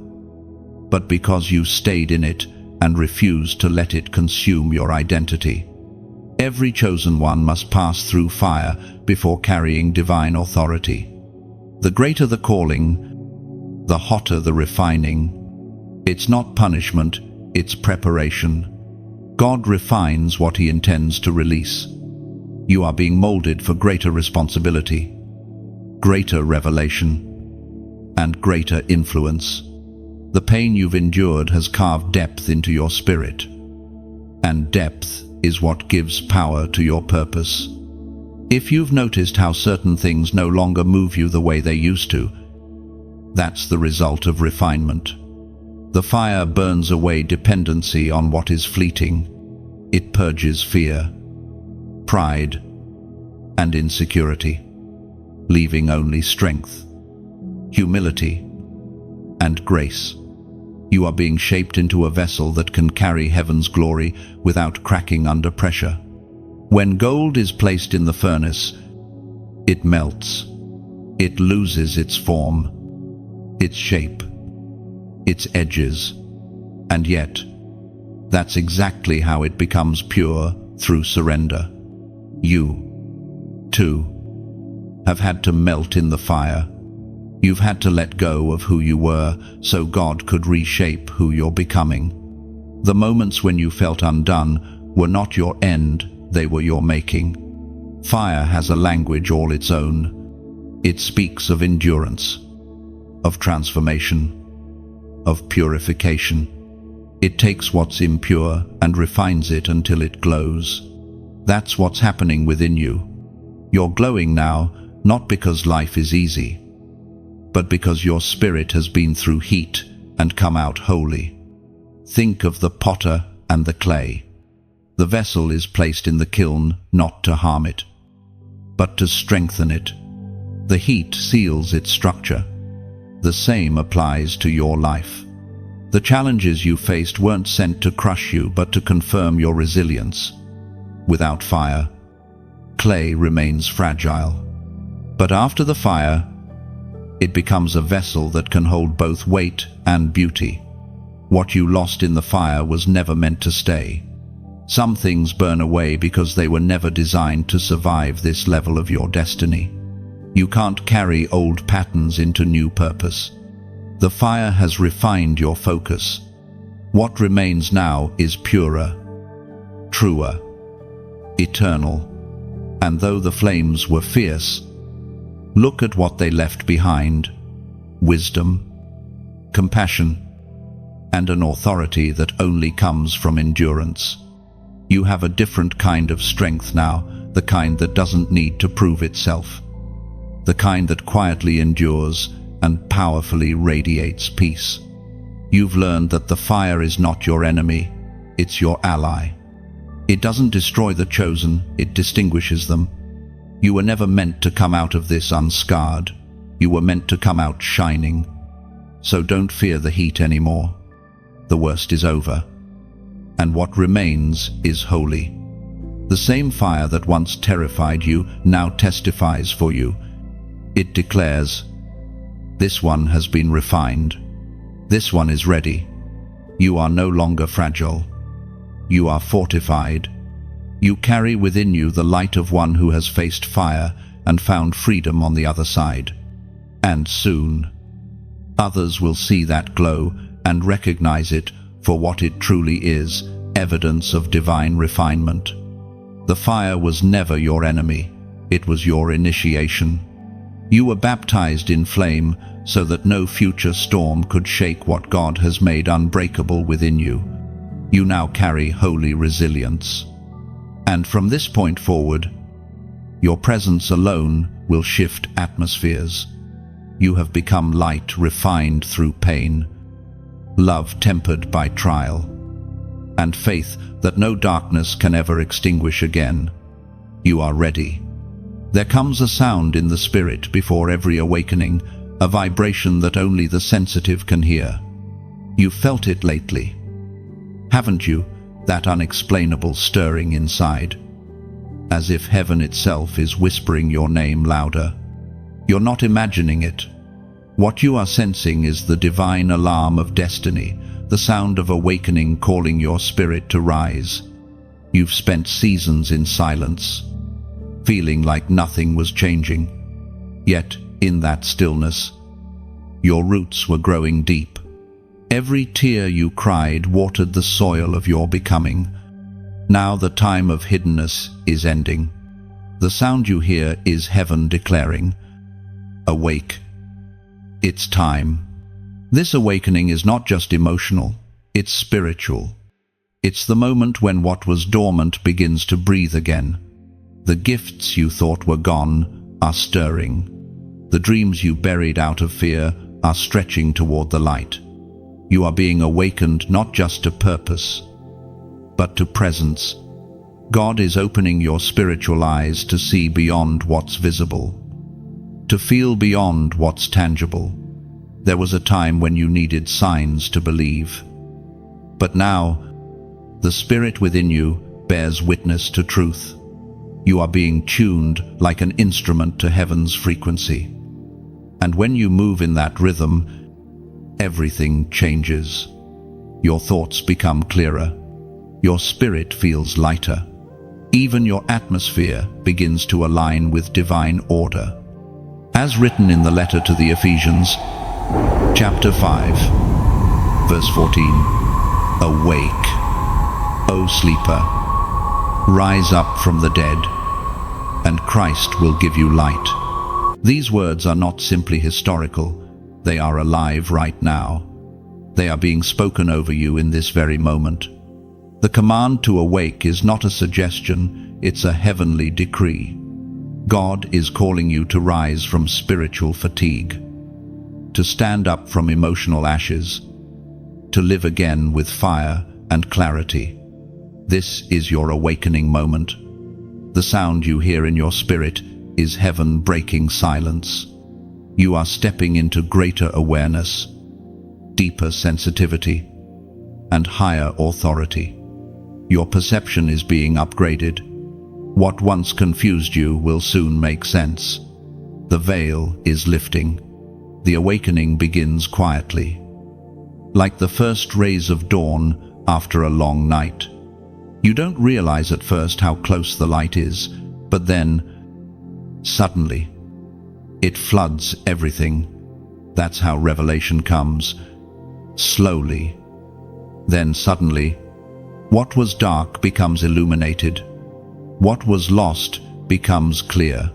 but because you stayed in it and refused to let it consume your identity. Every chosen one must pass through fire before carrying divine authority. The greater the calling, the hotter the refining. It's not punishment, it's preparation. God refines what He intends to release. You are being molded for greater responsibility, greater revelation, and greater influence. The pain you've endured has carved depth into your spirit, and depth is what gives power to your purpose. If you've noticed how certain things no longer move you the way they used to, that's the result of refinement. The fire burns away dependency on what is fleeting. It purges fear, pride, and insecurity, leaving only strength, humility, and grace. You are being shaped into a vessel that can carry heaven's glory without cracking under pressure. When gold is placed in the furnace, it melts. It loses its form, its shape, its edges. And yet, that's exactly how it becomes pure through surrender. You, too, have had to melt in the fire. You've had to let go of who you were so God could reshape who you're becoming. The moments when you felt undone were not your end, they were your making. Fire has a language all its own. It speaks of endurance, of transformation, of purification. It takes what's impure and refines it until it glows. That's what's happening within you. You're glowing now, not because life is easy, but because your spirit has been through heat and come out holy. Think of the potter and the clay. The vessel is placed in the kiln not to harm it, but to strengthen it. The heat seals its structure. The same applies to your life. The challenges you faced weren't sent to crush you, but to confirm your resilience. Without fire, clay remains fragile. But after the fire, it becomes a vessel that can hold both weight and beauty. What you lost in the fire was never meant to stay. Some things burn away because they were never designed to survive this level of your destiny. You can't carry old patterns into new purpose. The fire has refined your focus. What remains now is purer, truer, eternal. And though the flames were fierce, look at what they left behind: wisdom, compassion, and an authority that only comes from endurance. You have a different kind of strength now, the kind that doesn't need to prove itself, the kind that quietly endures and powerfully radiates peace. You've learned that the fire is not your enemy, it's your ally. It doesn't destroy the chosen, it distinguishes them. You were never meant to come out of this unscarred. You were meant to come out shining. So don't fear the heat anymore. The worst is over, and what remains is holy. The same fire that once terrified you now testifies for you. It declares, "This one has been refined. This one is ready." You are no longer fragile. You are fortified. You carry within you the light of one who has faced fire and found freedom on the other side. And soon, others will see that glow and recognize it for what it truly is, evidence of divine refinement. The fire was never your enemy, it was your initiation. You were baptized in flame so that no future storm could shake what God has made unbreakable within you. You now carry holy resilience. And from this point forward, your presence alone will shift atmospheres. You have become light refined through pain, love tempered by trial, and faith that no darkness can ever extinguish again. You are ready. There comes a sound in the spirit before every awakening, a vibration that only the sensitive can hear. You've felt it lately, haven't you? That unexplainable stirring inside, as if heaven itself is whispering your name louder. You're not imagining it. What you are sensing is the divine alarm of destiny, the sound of awakening calling your spirit to rise. You've spent seasons in silence, feeling like nothing was changing. Yet, in that stillness, your roots were growing deep. Every tear you cried watered the soil of your becoming. Now the time of hiddenness is ending. The sound you hear is heaven declaring, "Awake. It's time." This awakening is not just emotional, it's spiritual. It's the moment when what was dormant begins to breathe again. The gifts you thought were gone are stirring. The dreams you buried out of fear are stretching toward the light. You are being awakened not just to purpose, but to presence. God is opening your spiritual eyes to see beyond what's visible, to feel beyond what's tangible. There was a time when you needed signs to believe. But now, the spirit within you bears witness to truth. You are being tuned like an instrument to heaven's frequency. And when you move in that rhythm, everything changes. Your thoughts become clearer. Your spirit feels lighter. Even your atmosphere begins to align with divine order. As written in the letter to the Ephesians, chapter 5, verse 14, "Awake." O sleeper, rise up from the dead, and Christ will give you light. These words are not simply historical, they are alive right now. They are being spoken over you in this very moment. The command to awake is not a suggestion, it's a heavenly decree. God is calling you to rise from spiritual fatigue, to stand up from emotional ashes, to live again with fire and clarity. This is your awakening moment. The sound you hear in your spirit is heaven breaking silence. You are stepping into greater awareness, deeper sensitivity, and higher authority. Your perception is being upgraded. What once confused you will soon make sense. The veil is lifting. The awakening begins quietly, like the first rays of dawn after a long night. You don't realize at first how close the light is, but then, suddenly, it floods everything. That's how revelation comes, slowly. Then suddenly, what was dark becomes illuminated. What was lost becomes clear.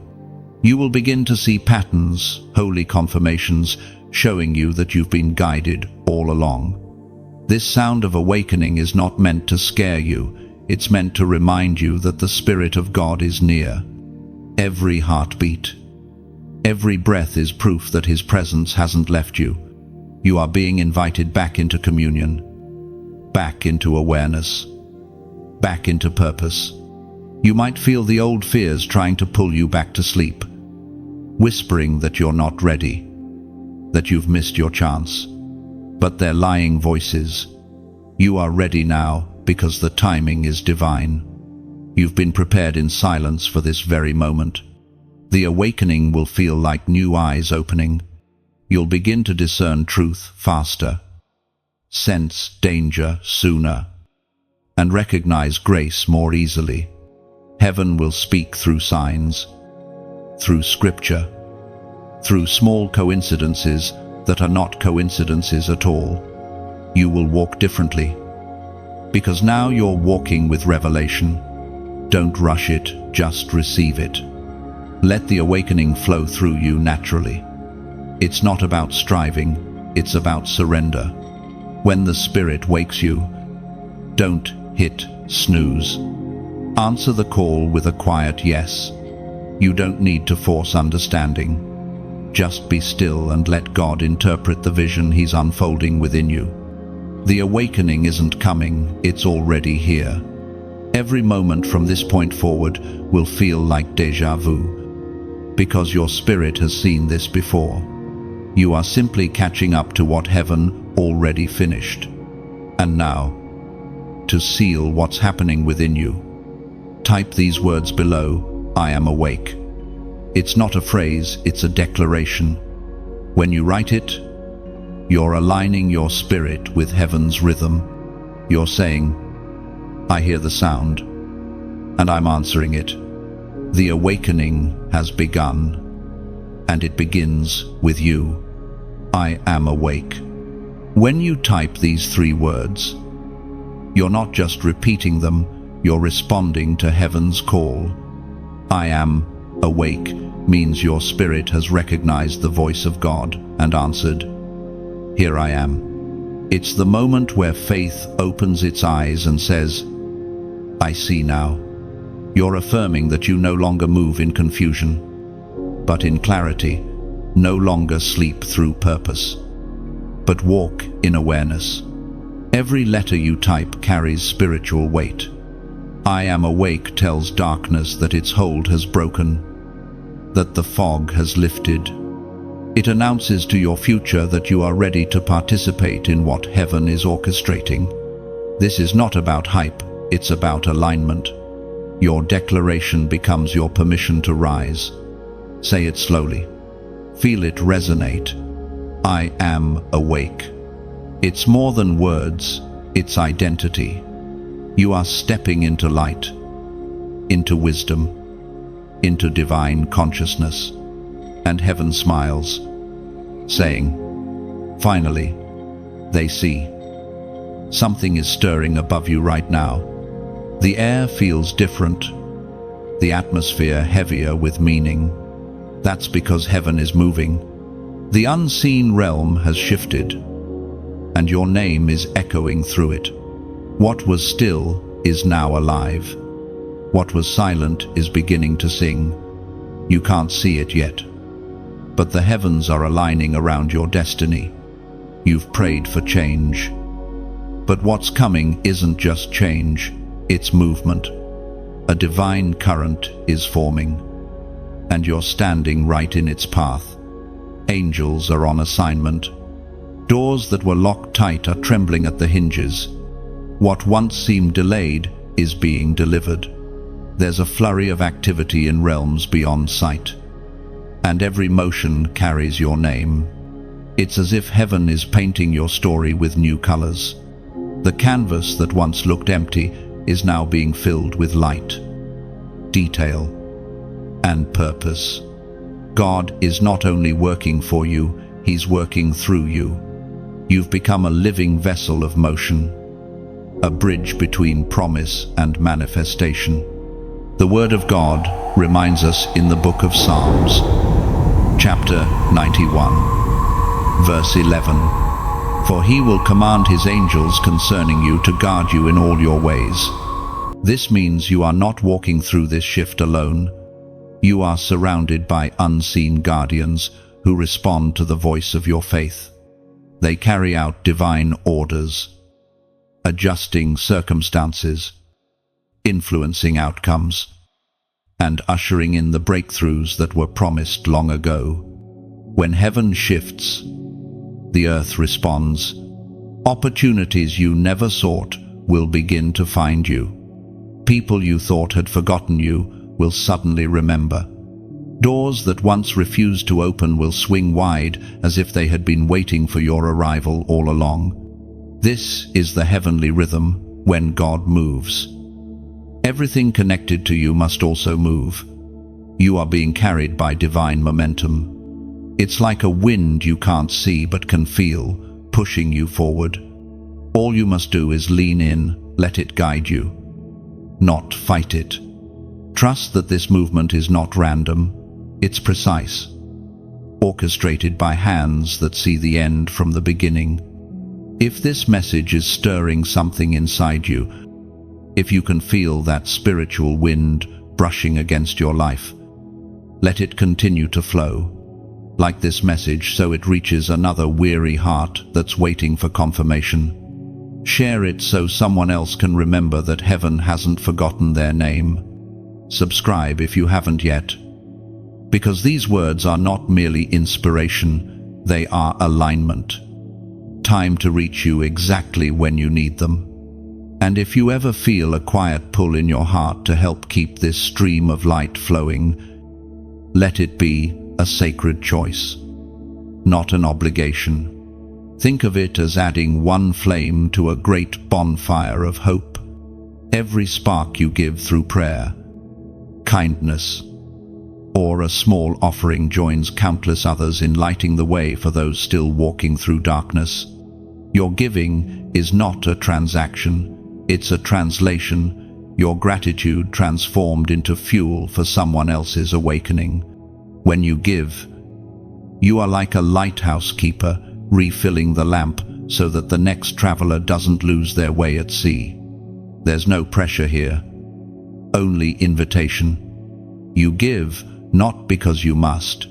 You will begin to see patterns, holy confirmations, showing you that you've been guided all along. This sound of awakening is not meant to scare you, it's meant to remind you that the Spirit of God is near. Every heartbeat, every breath is proof that His presence hasn't left you. You are being invited back into communion, back into awareness, back into purpose. You might feel the old fears trying to pull you back to sleep, whispering that you're not ready, that you've missed your chance. But they're lying voices. You are ready now because the timing is divine. You've been prepared in silence for this very moment. The awakening will feel like new eyes opening. You'll begin to discern truth faster, sense danger sooner, and recognize grace more easily. Heaven will speak through signs, through scripture, through small coincidences that are not coincidences at all. You will walk differently, because now you're walking with revelation. Don't rush it, just receive it. Let the awakening flow through you naturally. It's not about striving, it's about surrender. When the Spirit wakes you, don't hit snooze. Answer the call with a quiet yes. You don't need to force understanding. Just be still and let God interpret the vision He's unfolding within you. The awakening isn't coming, it's already here. Every moment from this point forward will feel like déjà vu, because your spirit has seen this before. You are simply catching up to what heaven already finished. And now, to seal what's happening within you, type these words below: I am awake. It's not a phrase, it's a declaration. When you write it, you're aligning your spirit with heaven's rhythm. You're saying, I hear the sound, and I'm answering it. The awakening has begun, and it begins with you. I am awake. When you type these 3 words, you're not just repeating them, you're responding to heaven's call. I am awake means your spirit has recognized the voice of God and answered, here I am. It's the moment where faith opens its eyes and says, I see now. You're affirming that you no longer move in confusion, but in clarity, no longer sleep through purpose, but walk in awareness. Every letter you type carries spiritual weight. I am awake tells darkness that its hold has broken, that the fog has lifted. It announces to your future that you are ready to participate in what heaven is orchestrating. This is not about hype, it's about alignment. Your declaration becomes your permission to rise. Say it slowly. Feel it resonate. I am awake. It's more than words, it's identity. You are stepping into light, into wisdom, into divine consciousness, and heaven smiles, saying, finally, they see. Something is stirring above you right now. The air feels different, the atmosphere heavier with meaning. That's because heaven is moving. The unseen realm has shifted, and your name is echoing through it. What was still is now alive. What was silent is beginning to sing. You can't see it yet, but the heavens are aligning around your destiny. You've prayed for change. But what's coming isn't just change, it's movement. A divine current is forming, and you're standing right in its path. Angels are on assignment. Doors that were locked tight are trembling at the hinges. What once seemed delayed is being delivered. There's a flurry of activity in realms beyond sight, and every motion carries your name. It's as if heaven is painting your story with new colors. The canvas that once looked empty is now being filled with light, detail, and purpose. God is not only working for you, He's working through you. You've become a living vessel of motion, a bridge between promise and manifestation. The Word of God reminds us in the book of Psalms, chapter 91, verse 11, "For He will command His angels concerning you to guard you in all your ways." This means you are not walking through this shift alone. You are surrounded by unseen guardians who respond to the voice of your faith. They carry out divine orders, adjusting circumstances, influencing outcomes, and ushering in the breakthroughs that were promised long ago. When heaven shifts, the earth responds. Opportunities you never sought will begin to find you. People you thought had forgotten you will suddenly remember. Doors that once refused to open will swing wide as if they had been waiting for your arrival all along. This is the heavenly rhythm when God moves. Everything connected to you must also move. You are being carried by divine momentum. It's like a wind you can't see but can feel, pushing you forward. All you must do is lean in, let it guide you, not fight it. Trust that this movement is not random, it's precise, orchestrated by hands that see the end from the beginning. If this message is stirring something inside you, if you can feel that spiritual wind brushing against your life, let it continue to flow. Like this message, so it reaches another weary heart that's waiting for confirmation. Share it so someone else can remember that heaven hasn't forgotten their name. Subscribe if you haven't yet, because these words are not merely inspiration, they are alignment. Time to reach you exactly when you need them. And if you ever feel a quiet pull in your heart to help keep this stream of light flowing, let it be a sacred choice, not an obligation. Think of it as adding one flame to a great bonfire of hope. Every spark you give through prayer, kindness, or a small offering joins countless others in lighting the way for those still walking through darkness. Your giving is not a transaction, it's a translation, your gratitude transformed into fuel for someone else's awakening. When you give, you are like a lighthouse keeper, refilling the lamp so that the next traveler doesn't lose their way at sea. There's no pressure here, only invitation. You give not because you must,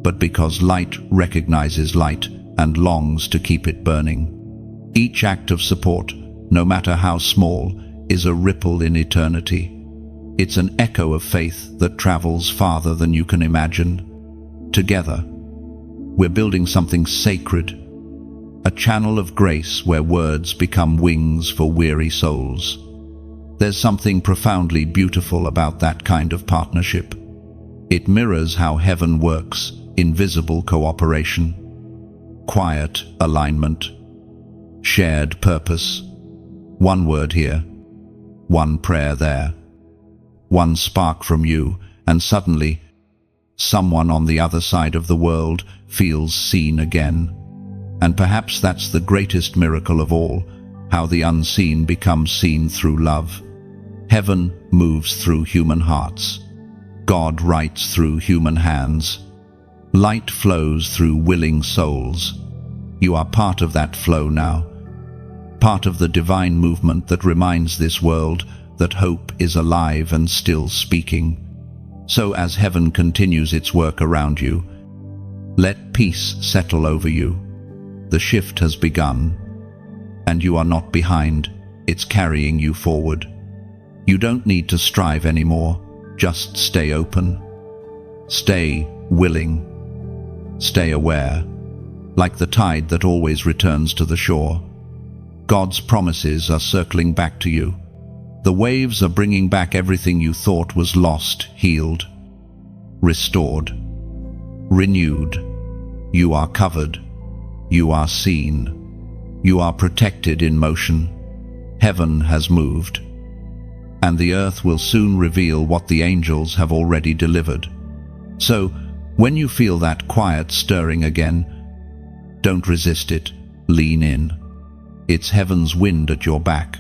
but because light recognizes light and longs to keep it burning. Each act of support, no matter how small, is a ripple in eternity. It's an echo of faith that travels farther than you can imagine. Together, we're building something sacred, a channel of grace where words become wings for weary souls. There's something profoundly beautiful about that kind of partnership. It mirrors how heaven works, invisible cooperation, quiet alignment, shared purpose. One word here, one prayer there, one spark from you, and suddenly, someone on the other side of the world feels seen again. And perhaps that's the greatest miracle of all, how the unseen becomes seen through love. Heaven moves through human hearts. God writes through human hands. Light flows through willing souls. You are part of that flow now, part of the divine movement that reminds this world that hope is alive and still speaking. So as heaven continues its work around you, let peace settle over you. The shift has begun, and you are not behind. It's carrying you forward. You don't need to strive anymore. Just stay open. Stay willing. Stay aware, like the tide that always returns to the shore. God's promises are circling back to you. The waves are bringing back everything you thought was lost, healed, restored, renewed. You are covered. You are seen. You are protected in motion. Heaven has moved, and the earth will soon reveal what the angels have already delivered. So, when you feel that quiet stirring again, don't resist it. Lean in. It's heaven's wind at your back,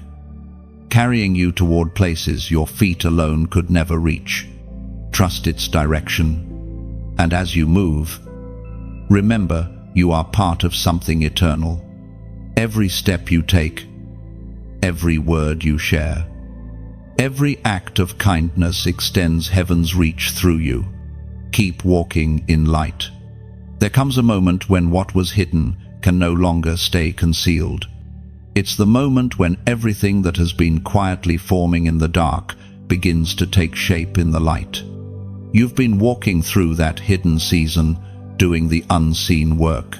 carrying you toward places your feet alone could never reach. Trust its direction, and as you move, remember you are part of something eternal. Every step you take, every word you share, every act of kindness extends heaven's reach through you. Keep walking in light. There comes a moment when what was hidden can no longer stay concealed. It's the moment when everything that has been quietly forming in the dark begins to take shape in the light. You've been walking through that hidden season, doing the unseen work,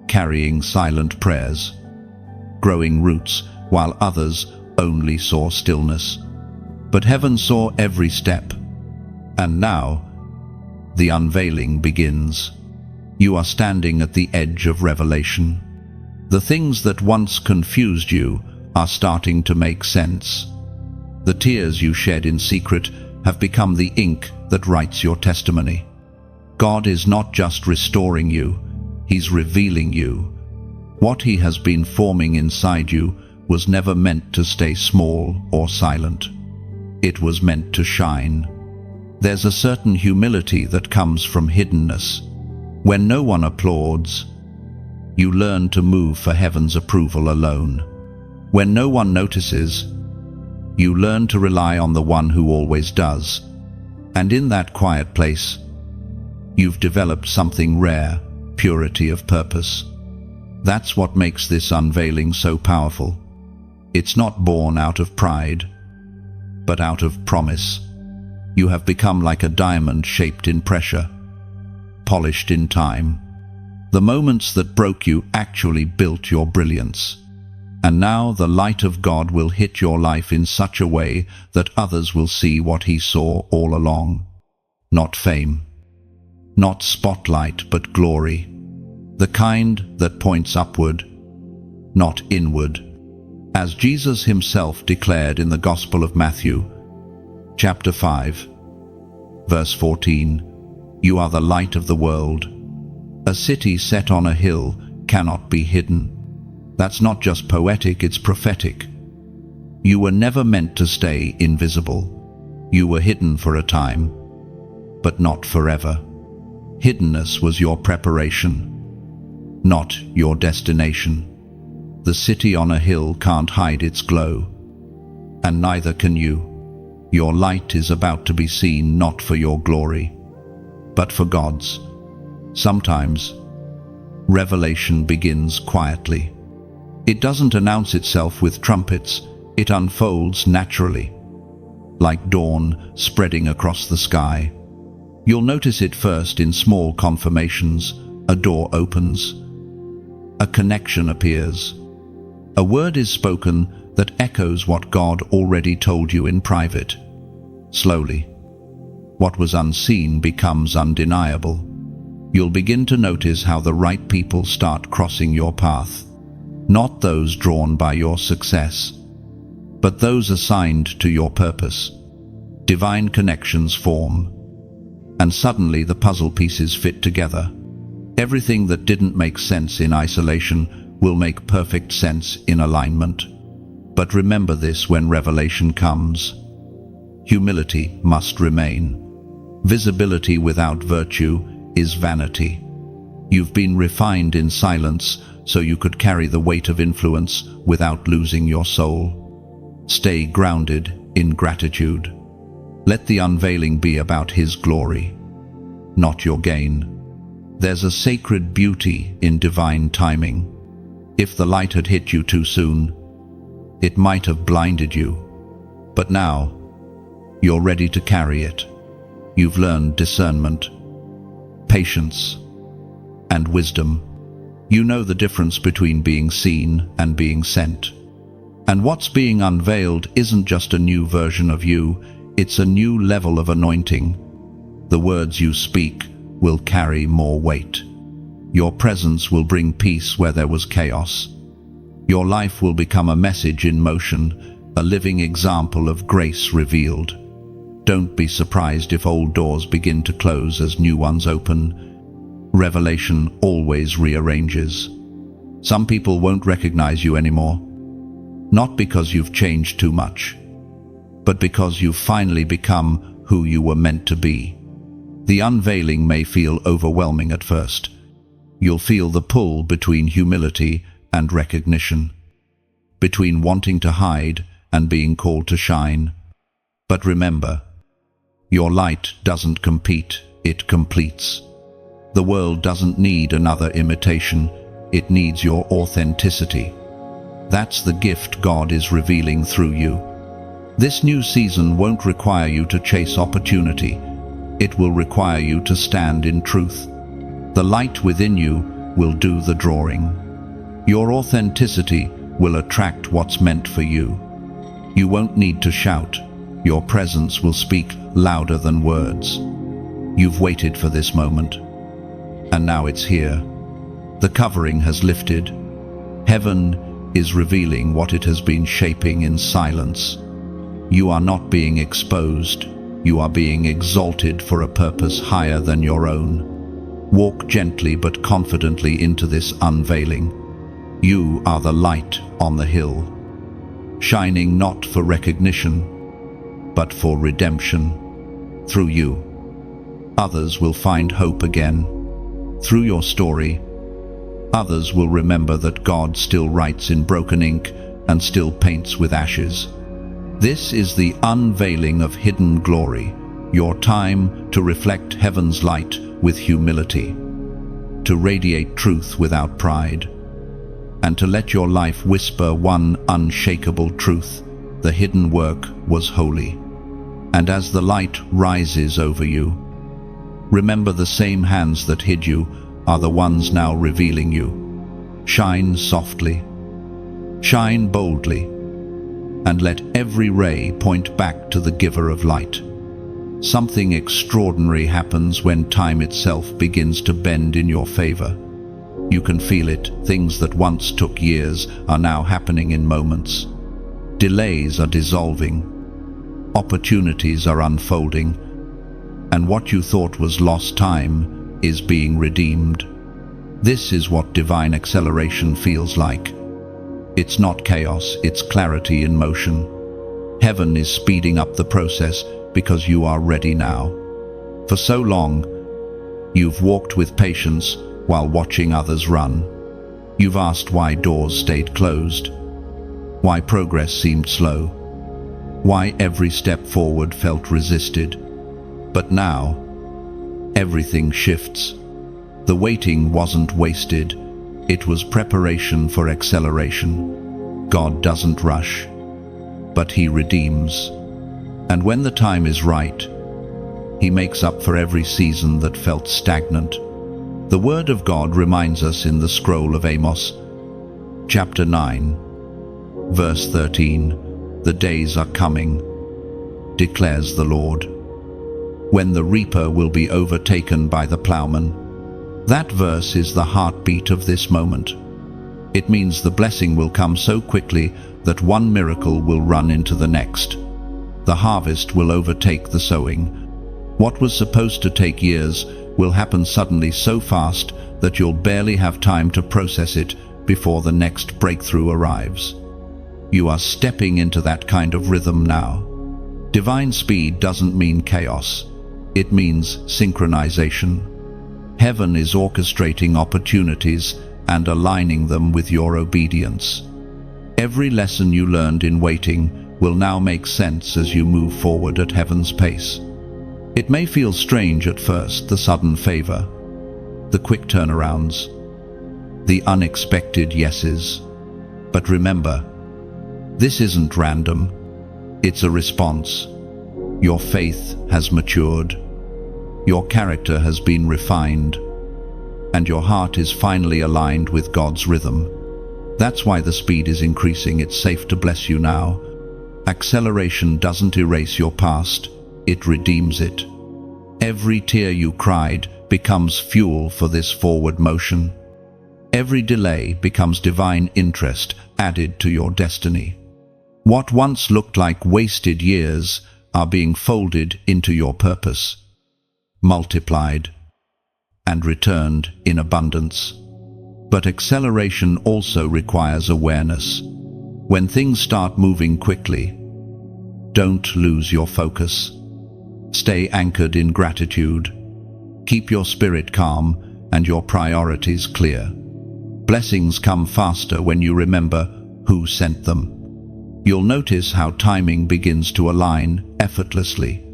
carrying silent prayers, growing roots while others only saw stillness. But heaven saw every step, and now the unveiling begins. You are standing at the edge of revelation. The things that once confused you are starting to make sense. The tears you shed in secret have become the ink that writes your testimony. God is not just restoring you, He's revealing you. What He has been forming inside you was never meant to stay small or silent. It was meant to shine. There's a certain humility that comes from hiddenness. When no one applauds, you learn to move for heaven's approval alone. When no one notices, you learn to rely on the one who always does. And in that quiet place, you've developed something rare, purity of purpose. That's what makes this unveiling so powerful. It's not born out of pride, but out of promise. You have become like a diamond shaped in pressure, polished in time. The moments that broke you actually built your brilliance. And now the light of God will hit your life in such a way that others will see what He saw all along. Not fame, not spotlight, but glory. The kind that points upward, not inward. As Jesus Himself declared in the Gospel of Matthew, chapter 5, verse 14, "You are the light of the world. A city set on a hill cannot be hidden." That's not just poetic, it's prophetic. You were never meant to stay invisible. You were hidden for a time, but not forever. Hiddenness was your preparation, not your destination. The city on a hill can't hide its glow, and neither can you. Your light is about to be seen not for your glory, but for God's. Sometimes, revelation begins quietly. It doesn't announce itself with trumpets, it unfolds naturally, like dawn spreading across the sky. You'll notice it first in small confirmations. A door opens, a connection appears, a word is spoken that echoes what God already told you in private. Slowly, what was unseen becomes undeniable. You'll begin to notice how the right people start crossing your path. Not those drawn by your success, but those assigned to your purpose. Divine connections form, and suddenly the puzzle pieces fit together. Everything that didn't make sense in isolation will make perfect sense in alignment. But remember this when revelation comes. Humility must remain. Visibility without virtue is vanity. You've been refined in silence so you could carry the weight of influence without losing your soul. Stay grounded in gratitude. Let the unveiling be about His glory, not your gain. There's a sacred beauty in divine timing. If the light had hit you too soon, it might have blinded you. But now, you're ready to carry it. You've learned discernment, patience, and wisdom. You know the difference between being seen and being sent. And what's being unveiled isn't just a new version of you, it's a new level of anointing. The words you speak will carry more weight. Your presence will bring peace where there was chaos. Your life will become a message in motion, a living example of grace revealed. Don't be surprised if old doors begin to close as new ones open. Revelation always rearranges. Some people won't recognize you anymore, not because you've changed too much, but because you've finally become who you were meant to be. The unveiling may feel overwhelming at first. You'll feel the pull between humility and recognition, between wanting to hide and being called to shine. But remember, your light doesn't compete, it completes. The world doesn't need another imitation, it needs your authenticity. That's the gift God is revealing through you. This new season won't require you to chase opportunity. It will require you to stand in truth. The light within you will do the drawing. Your authenticity will attract what's meant for you. You won't need to shout. Your presence will speak louder than words. You've waited for this moment, and now it's here. The covering has lifted. Heaven is revealing what it has been shaping in silence. You are not being exposed. You are being exalted for a purpose higher than your own. Walk gently but confidently into this unveiling. You are the light on the hill, shining not for recognition, but for redemption. Through you, others will find hope again. Through your story, others will remember that God still writes in broken ink and still paints with ashes. This is the unveiling of hidden glory, your time to reflect heaven's light with humility, to radiate truth without pride, and to let your life whisper one unshakable truth: the hidden work was holy. And as the light rises over you, remember the same hands that hid you are the ones now revealing you. Shine softly, shine boldly, and let every ray point back to the giver of light. Something extraordinary happens when time itself begins to bend in your favor. You can feel it. Things that once took years are now happening in moments. Delays are dissolving. Opportunities are unfolding. And what you thought was lost time is being redeemed. This is what divine acceleration feels like. It's not chaos, it's clarity in motion. Heaven is speeding up the process because you are ready now. For so long, you've walked with patience while watching others run. You've asked why doors stayed closed, why progress seemed slow, why every step forward felt resisted. But now, everything shifts. The waiting wasn't wasted. It was preparation for acceleration. God doesn't rush, but He redeems. And when the time is right, He makes up for every season that felt stagnant. The Word of God reminds us in the scroll of Amos, chapter 9, verse 13, "The days are coming, declares the Lord, when the reaper will be overtaken by the plowman." That verse is the heartbeat of this moment. It means the blessing will come so quickly that one miracle will run into the next. The harvest will overtake the sowing. What was supposed to take years will happen suddenly so fast that you'll barely have time to process it before the next breakthrough arrives. You are stepping into that kind of rhythm now. Divine speed doesn't mean chaos. It means synchronization. Heaven is orchestrating opportunities and aligning them with your obedience. Every lesson you learned in waiting will now make sense as you move forward at heaven's pace. It may feel strange at first, the sudden favor, the quick turnarounds, the unexpected yeses. But remember, this isn't random. It's a response. Your faith has matured. Your character has been refined. And your heart is finally aligned with God's rhythm. That's why the speed is increasing. It's safe to bless you now. Acceleration doesn't erase your past. It redeems it. Every tear you cried becomes fuel for this forward motion. Every delay becomes divine interest added to your destiny. What once looked like wasted years are being folded into your purpose, multiplied, and returned in abundance. But acceleration also requires awareness. When things start moving quickly, don't lose your focus. Stay anchored in gratitude. Keep your spirit calm and your priorities clear. Blessings come faster when you remember who sent them. You'll notice how timing begins to align effortlessly.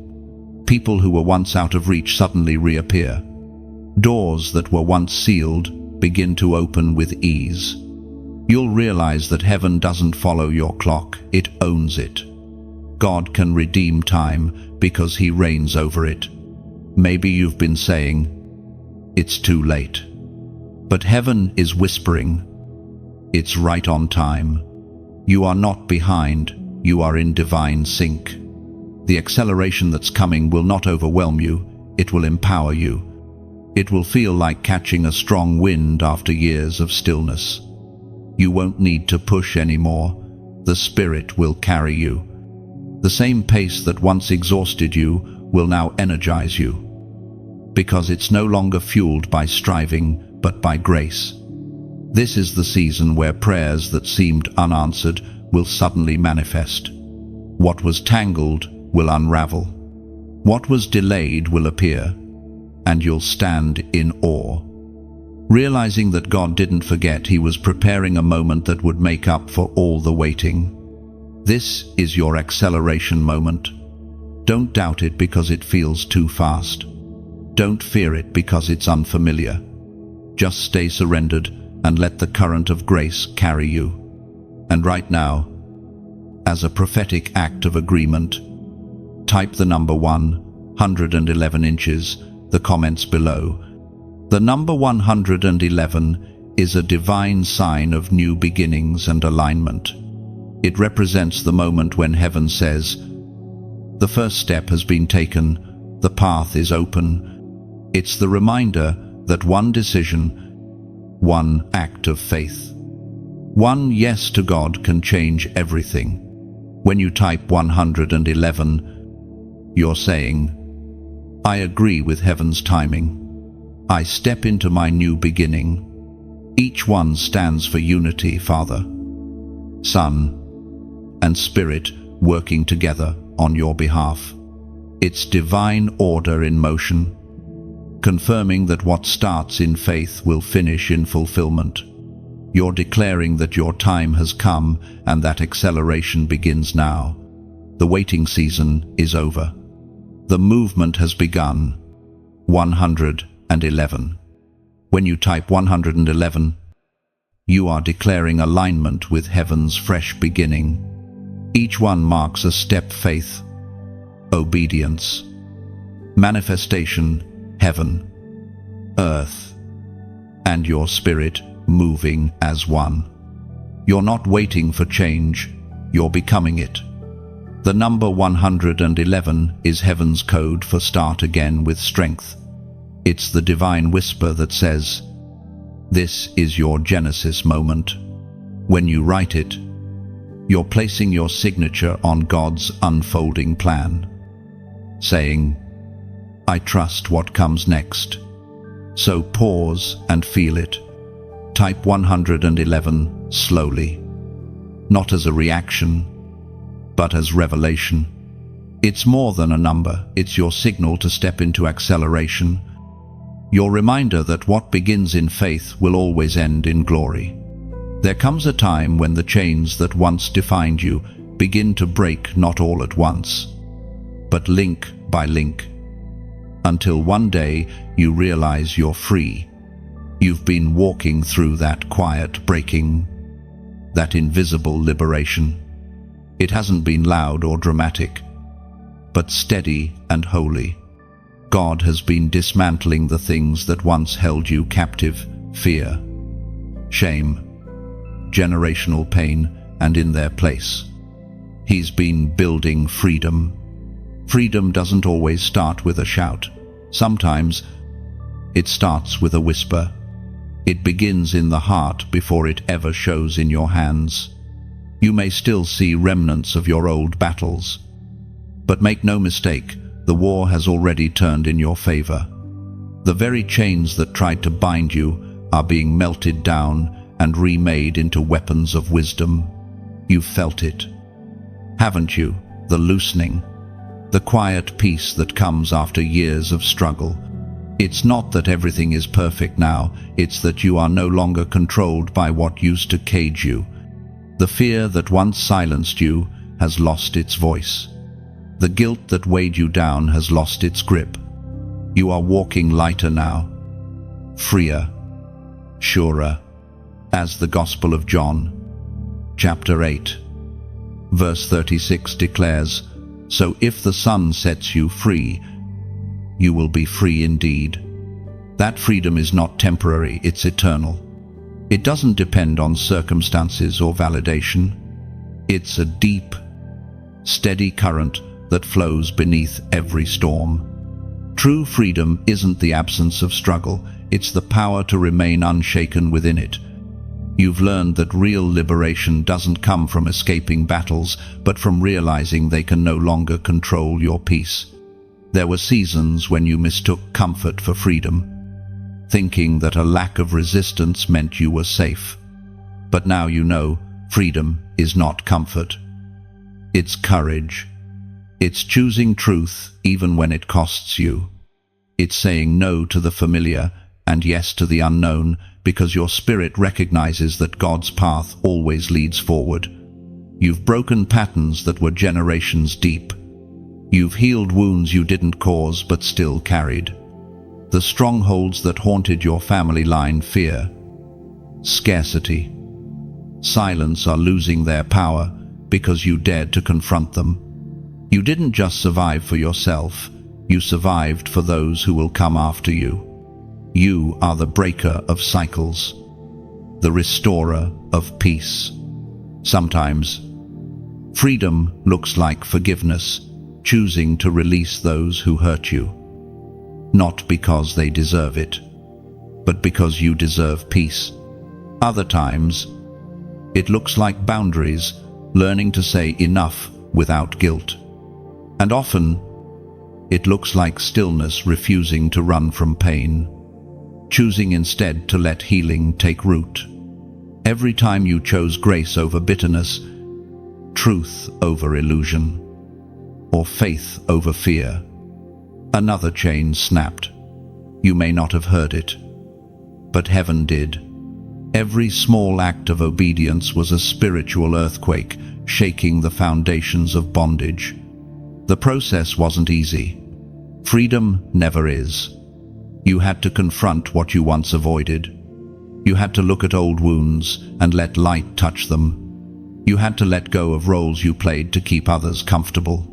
People who were once out of reach suddenly reappear. Doors that were once sealed begin to open with ease. You'll realize that heaven doesn't follow your clock, it owns it. God can redeem time because He reigns over it. Maybe you've been saying, "It's too late." But heaven is whispering, "It's right on time." You are not behind, you are in divine sync. The acceleration that's coming will not overwhelm you, it will empower you. It will feel like catching a strong wind after years of stillness. You won't need to push anymore, the Spirit will carry you. The same pace that once exhausted you will now energize you, because it's no longer fueled by striving, but by grace. This is the season where prayers that seemed unanswered will suddenly manifest. What was tangled will unravel. What was delayed will appear, and you'll stand in awe, realizing that God didn't forget. He was preparing a moment that would make up for all the waiting. This is your acceleration moment. Don't doubt it because it feels too fast. Don't fear it because it's unfamiliar. Just stay surrendered and let the current of grace carry you. And right now, as a prophetic act of agreement, type the number 111 inches, the comments below. The number 111 is a divine sign of new beginnings and alignment. It represents the moment when heaven says, "The first step has been taken, the path is open." It's the reminder that one decision, one act of faith, one yes to God can change everything. When you type 111, you're saying, "I agree with heaven's timing. I step into my new beginning." Each one stands for unity, Father, Son, and Spirit working together on your behalf. It's divine order in motion, confirming that what starts in faith will finish in fulfillment. You're declaring that your time has come and that acceleration begins now. The waiting season is over. The movement has begun. 111. When you type 111, you are declaring alignment with heaven's fresh beginning. Each one marks a step: faith, obedience, manifestation, heaven, earth, and your spirit moving as one. You're not waiting for change, you're becoming it. The number 111 is heaven's code for start again with strength. It's the divine whisper that says, "This is your Genesis moment." When you write it, you're placing your signature on God's unfolding plan, saying, "I trust what comes next." So pause and feel it. Type 111 slowly. not as a reaction, but as revelation. It's more than a number, it's your signal to step into acceleration, your reminder that what begins in faith will always end in glory. There comes a time when the chains that once defined you begin to break, not all at once, but link by link, until one day you realize you're free. You've been walking through that quiet breaking, that invisible liberation. It hasn't been loud or dramatic, but steady and holy. God has been dismantling the things that once held you captive: fear, shame, generational pain, and in their place, He's been building freedom. Freedom doesn't always start with a shout. Sometimes it starts with a whisper. It begins in the heart before it ever shows in your hands. You may still see remnants of your old battles, but make no mistake, the war has already turned in your favor. The very chains that tried to bind you are being melted down and remade into weapons of wisdom. You've felt it, haven't you? The loosening, the quiet peace that comes after years of struggle. It's not that everything is perfect now, it's that you are no longer controlled by what used to cage you. The fear that once silenced you has lost its voice. The guilt that weighed you down has lost its grip. You are walking lighter now, freer, surer, as the Gospel of John, chapter 8, verse 36 declares, "So if the Son sets you free, you will be free indeed." That freedom is not temporary, it's eternal. It doesn't depend on circumstances or validation. It's a deep, steady current that flows beneath every storm. True freedom isn't the absence of struggle, it's the power to remain unshaken within it. You've learned that real liberation doesn't come from escaping battles, but from realizing they can no longer control your peace. There were seasons when you mistook comfort for freedom, thinking that a lack of resistance meant you were safe. But now you know freedom is not comfort. It's courage. It's choosing truth even when it costs you. It's saying no to the familiar and yes to the unknown, because your spirit recognizes that God's path always leads forward. You've broken patterns that were generations deep. You've healed wounds you didn't cause but still carried. The strongholds that haunted your family line, fear, scarcity, silence, are losing their power because you dared to confront them. You didn't just survive for yourself, you survived for those who will come after you. You are the breaker of cycles, the restorer of peace. Sometimes, freedom looks like forgiveness, choosing to release those who hurt you. Not because they deserve it, but because you deserve peace. Other times, it looks like boundaries, learning to say enough without guilt. And often, it looks like stillness, refusing to run from pain, choosing instead to let healing take root. Every time you chose grace over bitterness, truth over illusion, or faith over fear, another chain snapped. You may not have heard it, but heaven did. Every small act of obedience was a spiritual earthquake, shaking the foundations of bondage. The process wasn't easy. Freedom never is. You had to confront what you once avoided. You had to look at old wounds and let light touch them. You had to let go of roles you played to keep others comfortable.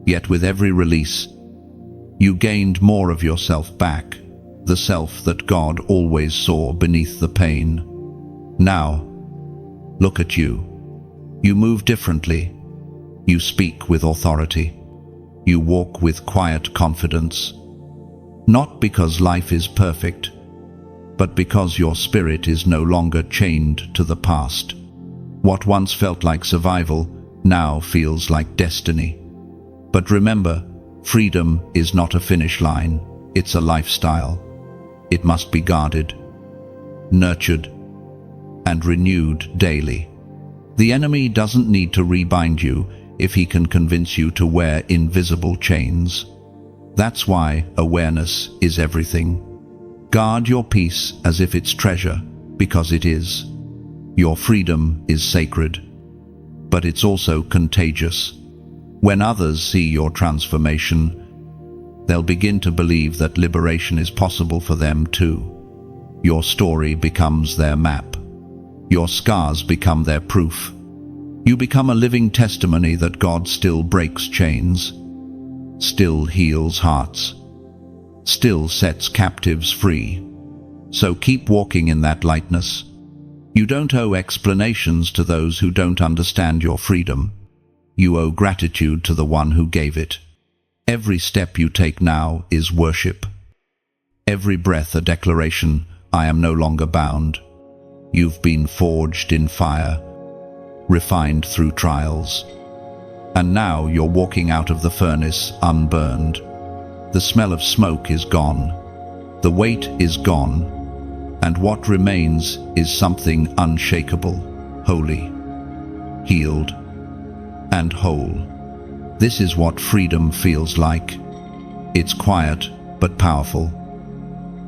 Yet with every release, you gained more of yourself back, the self that God always saw beneath the pain. Now, look at you. You move differently. You speak with authority. You walk with quiet confidence. Not because life is perfect, but because your spirit is no longer chained to the past. What once felt like survival now feels like destiny. But remember, freedom is not a finish line, it's a lifestyle. It must be guarded, nurtured, and renewed daily. The enemy doesn't need to rebind you if he can convince you to wear invisible chains. That's why awareness is everything. Guard your peace as if it's treasure, because it is. Your freedom is sacred, but it's also contagious. When others see your transformation, they'll begin to believe that liberation is possible for them too. Your story becomes their map. Your scars become their proof. You become a living testimony that God still breaks chains, still heals hearts, still sets captives free. So keep walking in that lightness. You don't owe explanations to those who don't understand your freedom. You owe gratitude to the one who gave it. Every step you take now is worship. Every breath a declaration, I am no longer bound. You've been forged in fire, refined through trials. And now you're walking out of the furnace unburned. The smell of smoke is gone. The weight is gone. And what remains is something unshakable, holy, healed, and whole. This is what freedom feels like. It's quiet but powerful,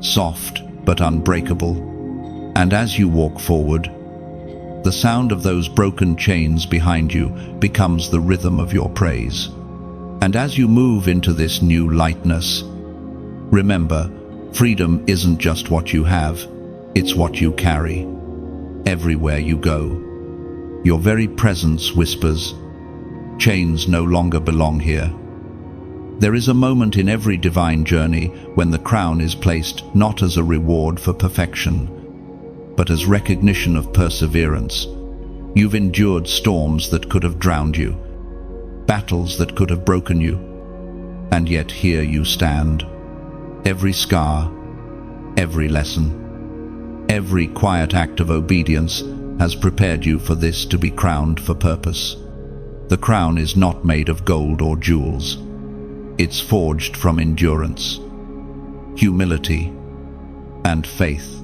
soft but unbreakable. And as you walk forward, the sound of those broken chains behind you becomes the rhythm of your praise. And as you move into this new lightness, remember, freedom isn't just what you have, it's what you carry. Everywhere you go, your very presence whispers, chains no longer belong here. There is a moment in every divine journey when the crown is placed not as a reward for perfection, but as recognition of perseverance. You've endured storms that could have drowned you, battles that could have broken you, and yet here you stand. Every scar, every lesson, every quiet act of obedience has prepared you for this to be crowned for purpose. The crown is not made of gold or jewels. It's forged from endurance, humility, and faith.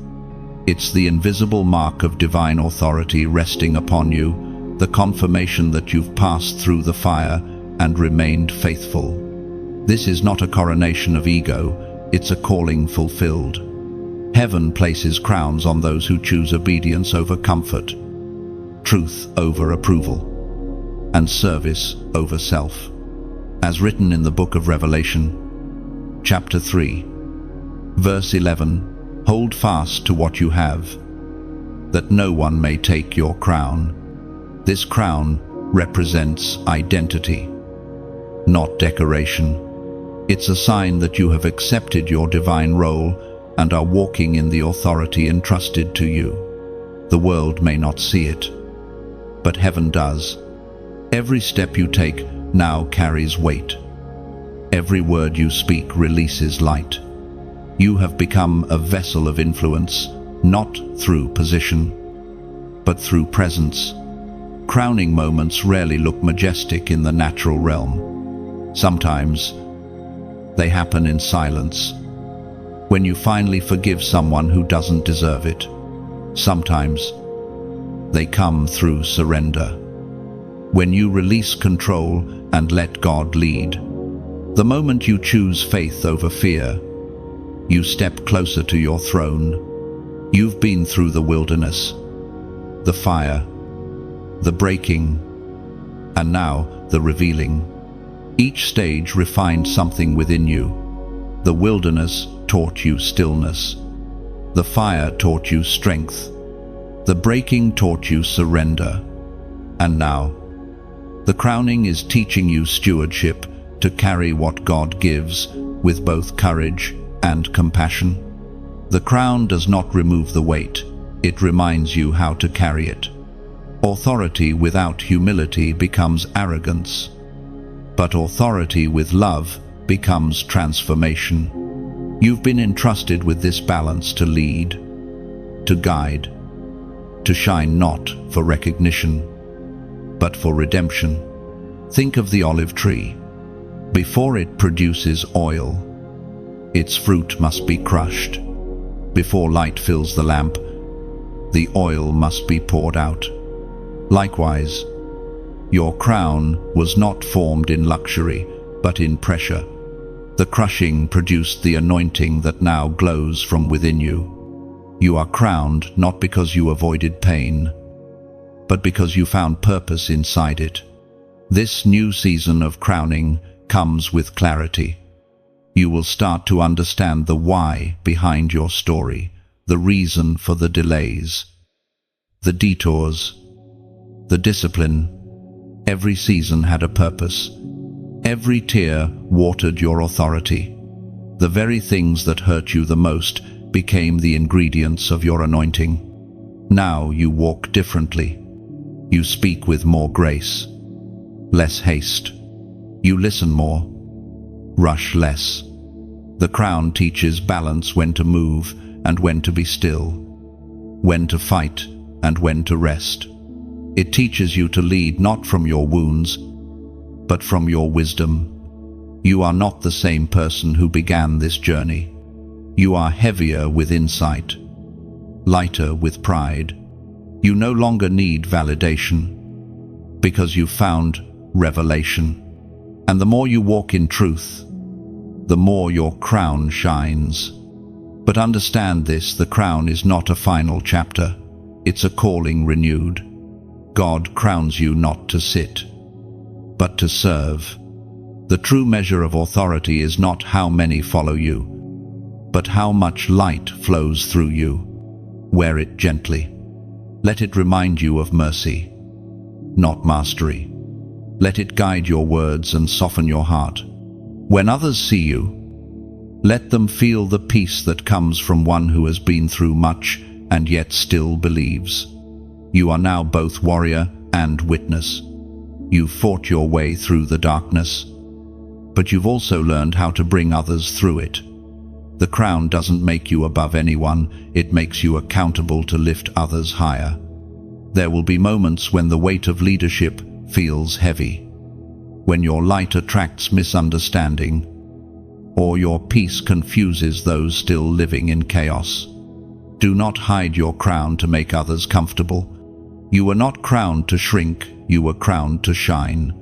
It's the invisible mark of divine authority resting upon you, the confirmation that you've passed through the fire and remained faithful. This is not a coronation of ego, it's a calling fulfilled. Heaven places crowns on those who choose obedience over comfort, truth over approval, and service over self. As written in the book of Revelation, chapter 3, verse 11, hold fast to what you have, that no one may take your crown. This crown represents identity, not decoration. It's a sign that you have accepted your divine role and are walking in the authority entrusted to you. The world may not see it, but heaven does. Every step you take now carries weight. Every word you speak releases light. You have become a vessel of influence, not through position, but through presence. Crowning moments rarely look majestic in the natural realm. Sometimes they happen in silence, when you finally forgive someone who doesn't deserve it. Sometimes they come through surrender, when you release control and let God lead. The moment you choose faith over fear, you step closer to your throne. You've been through the wilderness, the fire, the breaking, and now the revealing. Each stage refined something within you. The wilderness taught you stillness. The fire taught you strength. The breaking taught you surrender. And now, the crowning is teaching you stewardship, to carry what God gives with both courage and compassion. The crown does not remove the weight, it reminds you how to carry it. Authority without humility becomes arrogance, but authority with love becomes transformation. You've been entrusted with this balance to lead, to guide, to shine not for recognition, but for redemption. Think of the olive tree. Before it produces oil, its fruit must be crushed. Before light fills the lamp, the oil must be poured out. Likewise, your crown was not formed in luxury, but in pressure. The crushing produced the anointing that now glows from within you. You are crowned not because you avoided pain, but because you found purpose inside it. This new season of crowning comes with clarity. You will start to understand the why behind your story, the reason for the delays, the detours, the discipline. Every season had a purpose. Every tear watered your authority. The very things that hurt you the most became the ingredients of your anointing. Now you walk differently. You speak with more grace, less haste. You listen more, rush less. The crown teaches balance, when to move and when to be still, when to fight and when to rest. It teaches you to lead not from your wounds, but from your wisdom. You are not the same person who began this journey. You are heavier with insight, lighter with pride. You no longer need validation, because you found revelation. And the more you walk in truth, the more your crown shines. But understand this, the crown is not a final chapter. It's a calling renewed. God crowns you not to sit, but to serve. The true measure of authority is not how many follow you, but how much light flows through you. Wear it gently. Let it remind you of mercy, not mastery. Let it guide your words and soften your heart. When others see you, let them feel the peace that comes from one who has been through much and yet still believes. You are now both warrior and witness. You've fought your way through the darkness, but you've also learned how to bring others through it. The crown doesn't make you above anyone, it makes you accountable to lift others higher. There will be moments when the weight of leadership feels heavy, when your light attracts misunderstanding, or your peace confuses those still living in chaos. Do not hide your crown to make others comfortable. You were not crowned to shrink, you were crowned to shine.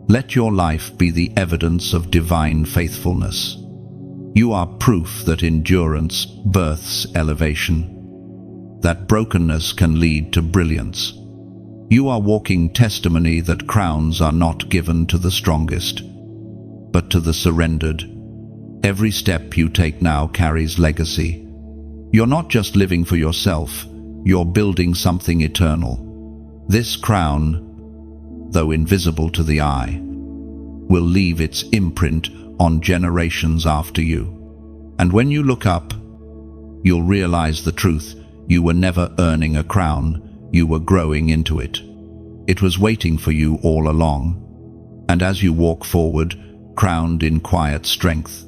Let your life be the evidence of divine faithfulness. You are proof that endurance births elevation, that brokenness can lead to brilliance. You are walking testimony that crowns are not given to the strongest, but to the surrendered. Every step you take now carries legacy. You're not just living for yourself, you're building something eternal. This crown, though invisible to the eye, will leave its imprint on generations after you. And when you look up, you'll realize the truth. You were never earning a crown, you were growing into it. It was waiting for you all along. And as you walk forward, crowned in quiet strength,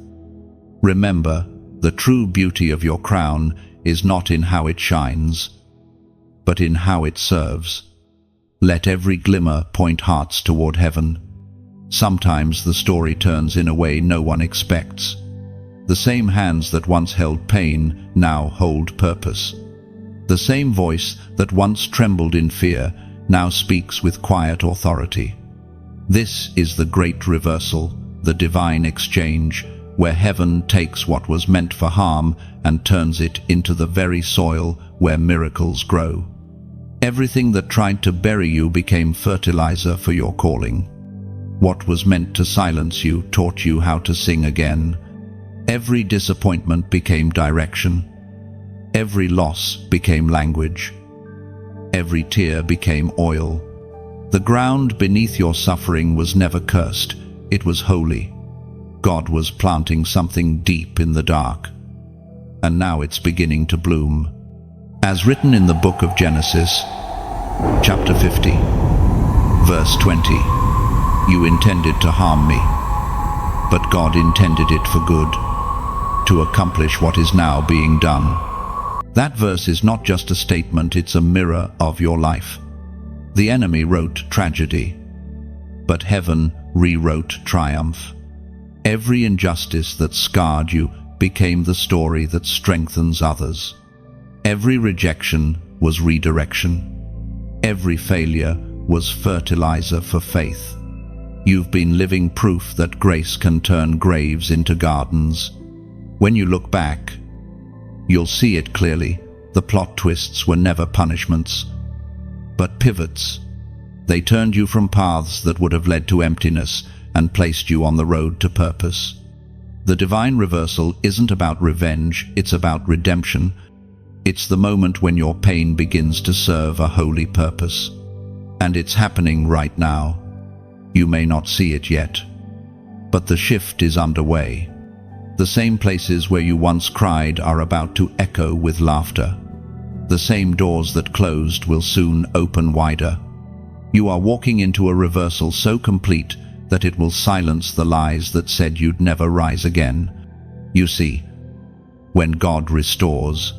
remember, the true beauty of your crown is not in how it shines, but in how it serves. Let every glimmer point hearts toward heaven. Sometimes the story turns in a way no one expects. The same hands that once held pain now hold purpose. The same voice that once trembled in fear now speaks with quiet authority. This is the great reversal, the divine exchange, where heaven takes what was meant for harm and turns it into the very soil where miracles grow. Everything that tried to bury you became fertilizer for your calling. What was meant to silence you taught you how to sing again. Every disappointment became direction. Every loss became language. Every tear became oil. The ground beneath your suffering was never cursed, it was holy. God was planting something deep in the dark, and now it's beginning to bloom. As written in the book of Genesis, chapter 50, verse 20, you intended to harm me, but God intended it for good, to accomplish what is now being done. That verse is not just a statement, it's a mirror of your life. The enemy wrote tragedy, but heaven rewrote triumph. Every injustice that scarred you became the story that strengthens others. Every rejection was redirection. Every failure was fertilizer for faith. You've been living proof that grace can turn graves into gardens. When you look back, you'll see it clearly. The plot twists were never punishments, but pivots. They turned you from paths that would have led to emptiness and placed you on the road to purpose. The divine reversal isn't about revenge, it's about redemption. It's the moment when your pain begins to serve a holy purpose. And it's happening right now. You may not see it yet, but the shift is underway. The same places where you once cried are about to echo with laughter. The same doors that closed will soon open wider. You are walking into a reversal so complete that it will silence the lies that said you'd never rise again. You see, when God restores,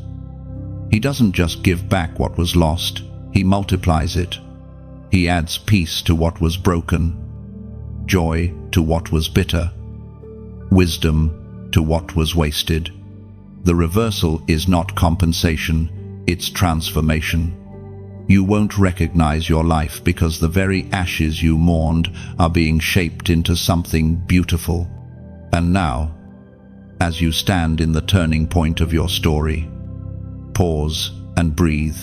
He doesn't just give back what was lost, He multiplies it. He adds peace to what was broken, joy to what was bitter, wisdom to what was wasted. The reversal is not compensation, it's transformation. You won't recognize your life because the very ashes you mourned are being shaped into something beautiful. And now, as you stand in the turning point of your story, pause and breathe.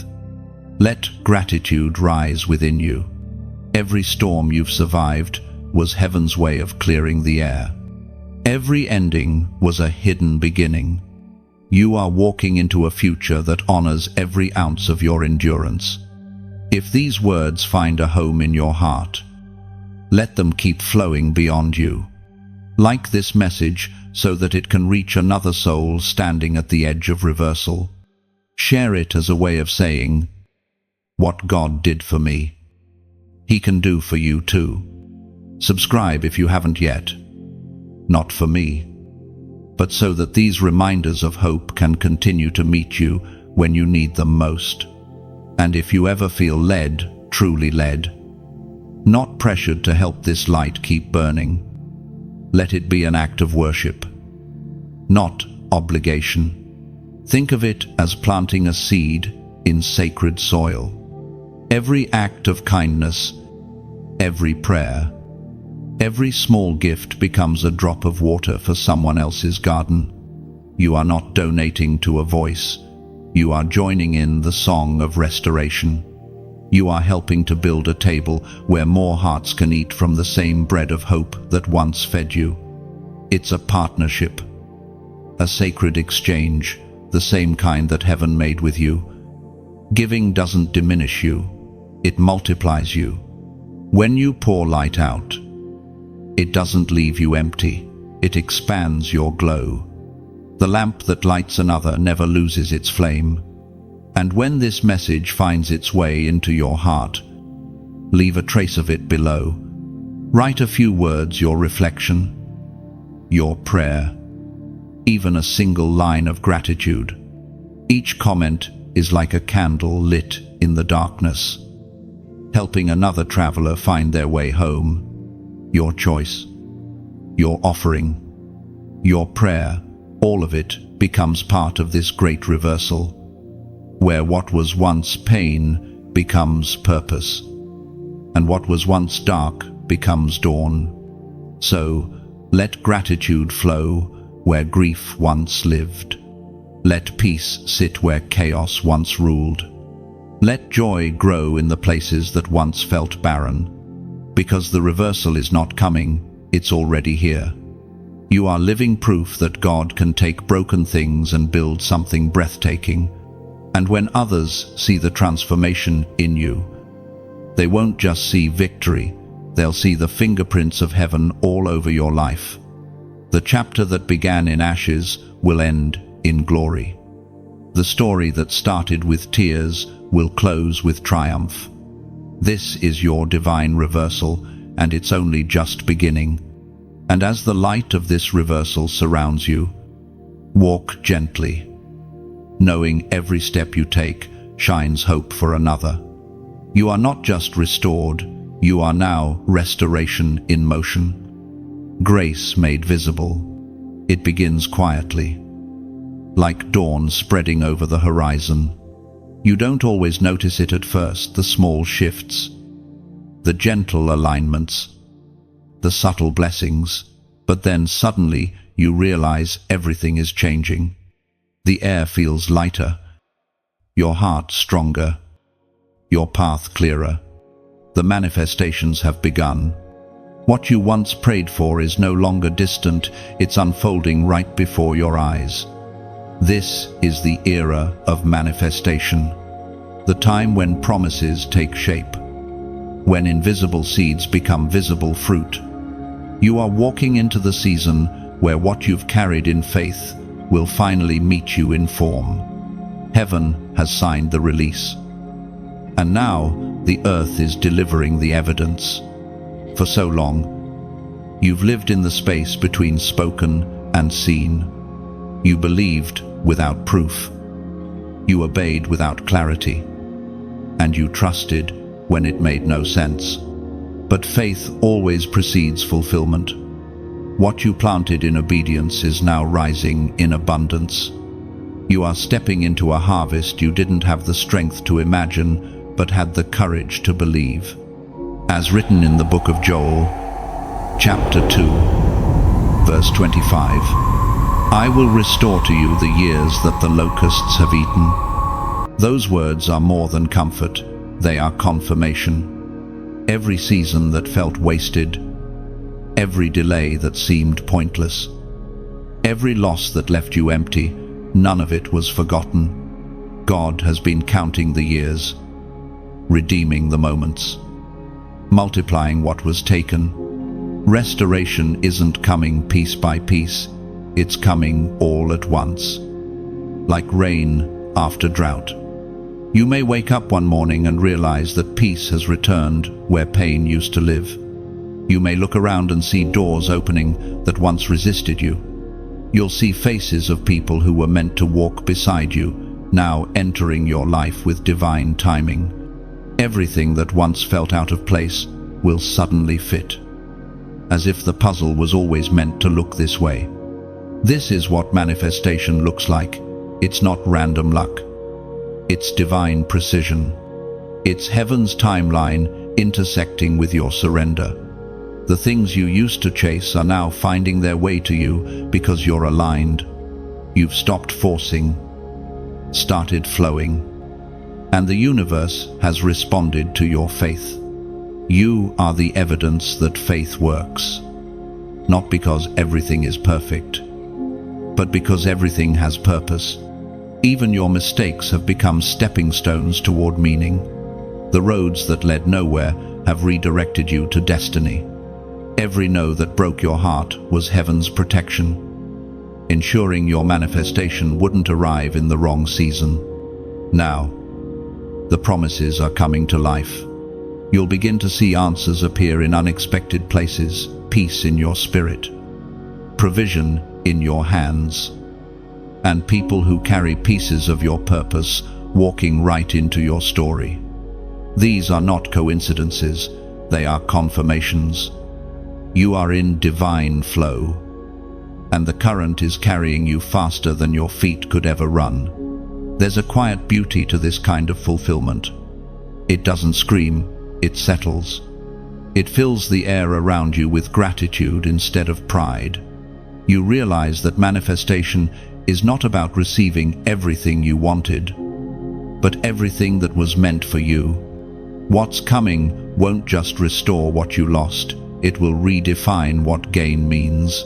Let gratitude rise within you. Every storm you've survived was heaven's way of clearing the air. Every ending was a hidden beginning. You are walking into a future that honors every ounce of your endurance. If these words find a home in your heart, let them keep flowing beyond you. Like this message so that it can reach another soul standing at the edge of reversal. Share it as a way of saying, "What God did for me, He can do for you too." Subscribe if you haven't yet. Not for me, but so that these reminders of hope can continue to meet you when you need them most. And if you ever feel led, truly led, not pressured to help this light keep burning, let it be an act of worship, not obligation. Think of it as planting a seed in sacred soil. Every act of kindness, every prayer, every small gift becomes a drop of water for someone else's garden. You are not donating to a voice. You are joining in the song of restoration. You are helping to build a table where more hearts can eat from the same bread of hope that once fed you. It's a partnership, a sacred exchange, the same kind that heaven made with you. Giving doesn't diminish you, it multiplies you. When you pour light out, it doesn't leave you empty, it expands your glow. The lamp that lights another never loses its flame. And when this message finds its way into your heart, leave a trace of it below. Write a few words, your reflection, your prayer, even a single line of gratitude. Each comment is like a candle lit in the darkness, helping another traveler find their way home. Your choice, your offering, your prayer, all of it becomes part of this great reversal, where what was once pain becomes purpose, and what was once dark becomes dawn. So, let gratitude flow where grief once lived. Let peace sit where chaos once ruled. Let joy grow in the places that once felt barren, because the reversal is not coming, it's already here. You are living proof that God can take broken things and build something breathtaking. And when others see the transformation in you, they won't just see victory, they'll see the fingerprints of heaven all over your life. The chapter that began in ashes will end in glory. The story that started with tears will close with triumph. This is your divine reversal, and it's only just beginning. And as the light of this reversal surrounds you, walk gently, knowing every step you take shines hope for another. You are not just restored, you are now restoration in motion. Grace made visible. It begins quietly, like dawn spreading over the horizon. You don't always notice it at first, the small shifts, the gentle alignments, the subtle blessings, but then suddenly you realize everything is changing. The air feels lighter, your heart stronger, your path clearer. The manifestations have begun. What you once prayed for is no longer distant, it's unfolding right before your eyes. This is the era of manifestation, the time when promises take shape, when invisible seeds become visible fruit. You are walking into the season where what you've carried in faith will finally meet you in form. Heaven has signed the release. And now the earth is delivering the evidence. For so long, you've lived in the space between spoken and seen. You believed without proof. You obeyed without clarity. And you trusted when it made no sense. But faith always precedes fulfillment. What you planted in obedience is now rising in abundance. You are stepping into a harvest you didn't have the strength to imagine, but had the courage to believe. As written in the book of Joel, chapter 2, verse 25, I will restore to you the years that the locusts have eaten. Those words are more than comfort, they are confirmation. Every season that felt wasted, every delay that seemed pointless, every loss that left you empty, none of it was forgotten. God has been counting the years, redeeming the moments, multiplying what was taken. Restoration isn't coming piece by piece, it's coming all at once, like rain after drought. You may wake up one morning and realize that peace has returned where pain used to live. You may look around and see doors opening that once resisted you. You'll see faces of people who were meant to walk beside you, now entering your life with divine timing. Everything that once felt out of place will suddenly fit, as if the puzzle was always meant to look this way. This is what manifestation looks like. It's not random luck. It's divine precision. It's heaven's timeline intersecting with your surrender. The things you used to chase are now finding their way to you because you're aligned. You've stopped forcing, started flowing, and the universe has responded to your faith. You are the evidence that faith works, not because everything is perfect, but because everything has purpose. Even your mistakes have become stepping stones toward meaning. The roads that led nowhere have redirected you to destiny. Every no that broke your heart was heaven's protection, ensuring your manifestation wouldn't arrive in the wrong season. Now, the promises are coming to life. You'll begin to see answers appear in unexpected places, peace in your spirit, provision in your hands, and people who carry pieces of your purpose walking right into your story. These are not coincidences, they are confirmations. You are in divine flow, and the current is carrying you faster than your feet could ever run. There's a quiet beauty to this kind of fulfillment. It doesn't scream, it settles. It fills the air around you with gratitude instead of pride. You realize that manifestation is not about receiving everything you wanted, but everything that was meant for you. What's coming won't just restore what you lost, it will redefine what gain means.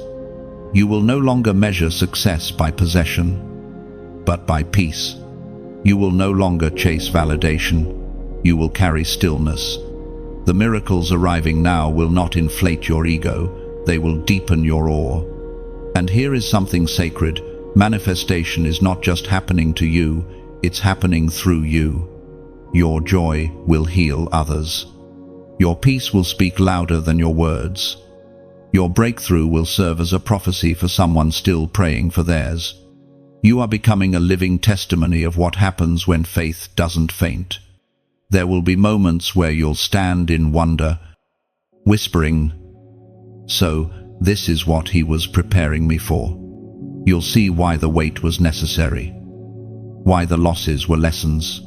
You will no longer measure success by possession, but by peace. You will no longer chase validation, you will carry stillness. The miracles arriving now will not inflate your ego, they will deepen your awe. And here is something sacred. Manifestation is not just happening to you, it's happening through you. Your joy will heal others. Your peace will speak louder than your words. Your breakthrough will serve as a prophecy for someone still praying for theirs. You are becoming a living testimony of what happens when faith doesn't faint. There will be moments where you'll stand in wonder, whispering, "So, this is what he was preparing me for." You'll see why the wait was necessary, why the losses were lessons,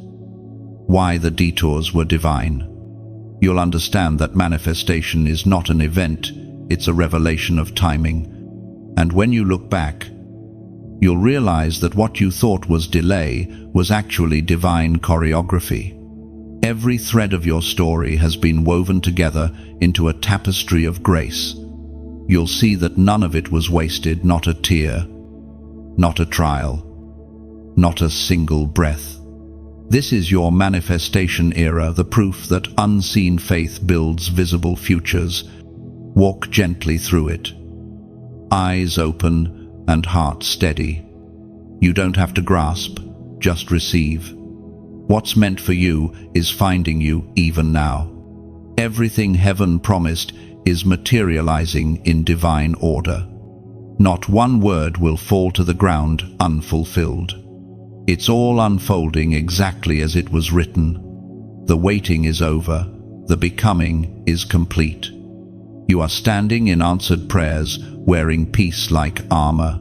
why the detours were divine. You'll understand that manifestation is not an event, it's a revelation of timing. And when you look back, you'll realize that what you thought was delay was actually divine choreography. Every thread of your story has been woven together into a tapestry of grace. You'll see that none of it was wasted, not a tear, not a trial, not a single breath. This is your manifestation era, the proof that unseen faith builds visible futures. Walk gently through it, eyes open and heart steady. You don't have to grasp, just receive. What's meant for you is finding you even now. Everything heaven promised is materializing in divine order. Not one word will fall to the ground unfulfilled. It's all unfolding exactly as it was written. The waiting is over, the becoming is complete. You are standing in answered prayers, wearing peace like armor.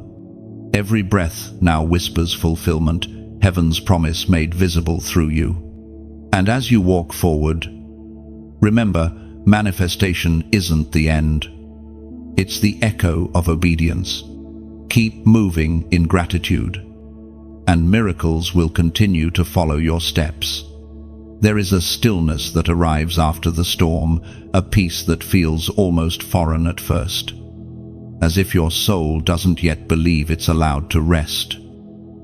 Every breath now whispers fulfillment, heaven's promise made visible through you. And as you walk forward, remember, manifestation isn't the end. It's the echo of obedience. Keep moving in gratitude, and miracles will continue to follow your steps. There is a stillness that arrives after the storm, a peace that feels almost foreign at first, as if your soul doesn't yet believe it's allowed to rest.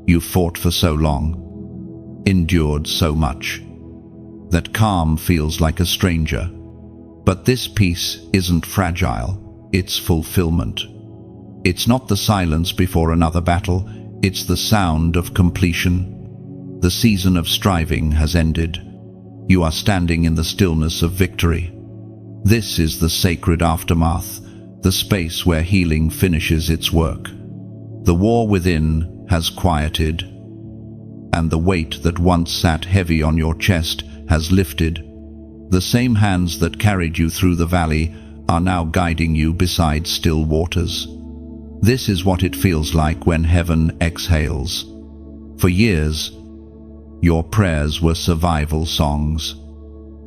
You've fought for so long, endured so much, that calm feels like a stranger. But this peace isn't fragile, it's fulfillment. It's not the silence before another battle, it's the sound of completion. The season of striving has ended. You are standing in the stillness of victory. This is the sacred aftermath, the space where healing finishes its work. The war within has quieted, and the weight that once sat heavy on your chest has lifted. The same hands that carried you through the valley are now guiding you beside still waters. This is what it feels like when heaven exhales. For years, your prayers were survival songs.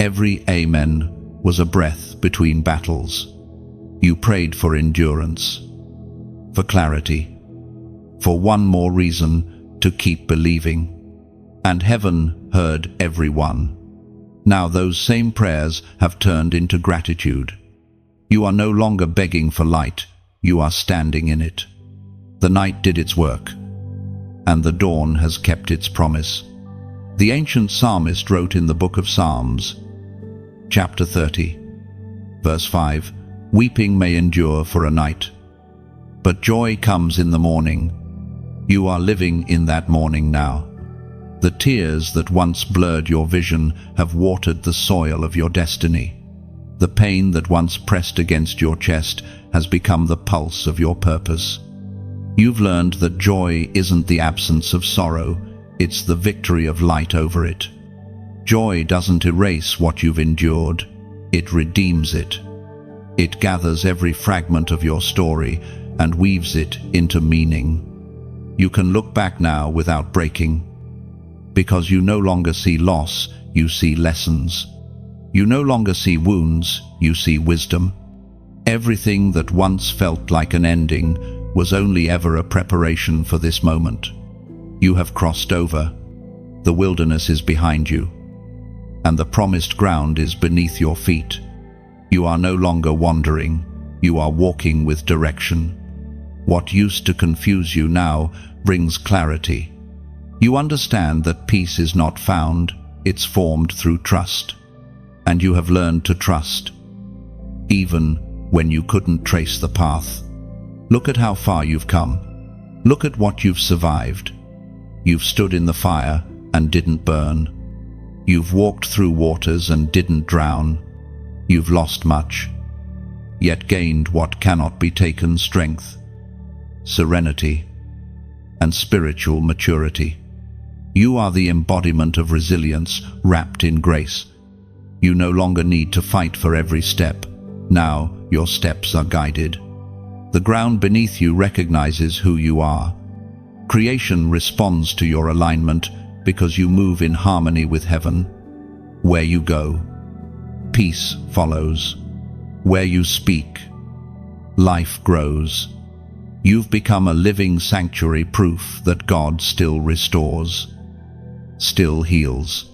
Every amen was a breath between battles. You prayed for endurance, for clarity, for one more reason to keep believing. And heaven heard every one. Now those same prayers have turned into gratitude. You are no longer begging for light, you are standing in it. The night did its work, and the dawn has kept its promise. The ancient psalmist wrote in the book of Psalms, chapter 30, verse 5, "Weeping may endure for a night, but joy comes in the morning." You are living in that morning now. The tears that once blurred your vision have watered the soil of your destiny. The pain that once pressed against your chest has become the pulse of your purpose. You've learned that joy isn't the absence of sorrow, it's the victory of light over it. Joy doesn't erase what you've endured, it redeems it. It gathers every fragment of your story and weaves it into meaning. You can look back now without breaking, because you no longer see loss, you see lessons. You no longer see wounds, you see wisdom. Everything that once felt like an ending was only ever a preparation for this moment. You have crossed over. The wilderness is behind you, and the promised ground is beneath your feet. You are no longer wandering, you are walking with direction. What used to confuse you now brings clarity. You understand that peace is not found, it's formed through trust. And you have learned to trust, even when you couldn't trace the path. Look at how far you've come. Look at what you've survived. You've stood in the fire and didn't burn. You've walked through waters and didn't drown. You've lost much, yet gained what cannot be taken: strength, serenity, and spiritual maturity. You are the embodiment of resilience wrapped in grace. You no longer need to fight for every step. Now your steps are guided. The ground beneath you recognizes who you are. Creation responds to your alignment because you move in harmony with heaven. Where you go, peace follows. Where you speak, life grows. You've become a living sanctuary, proof that God still restores, still heals,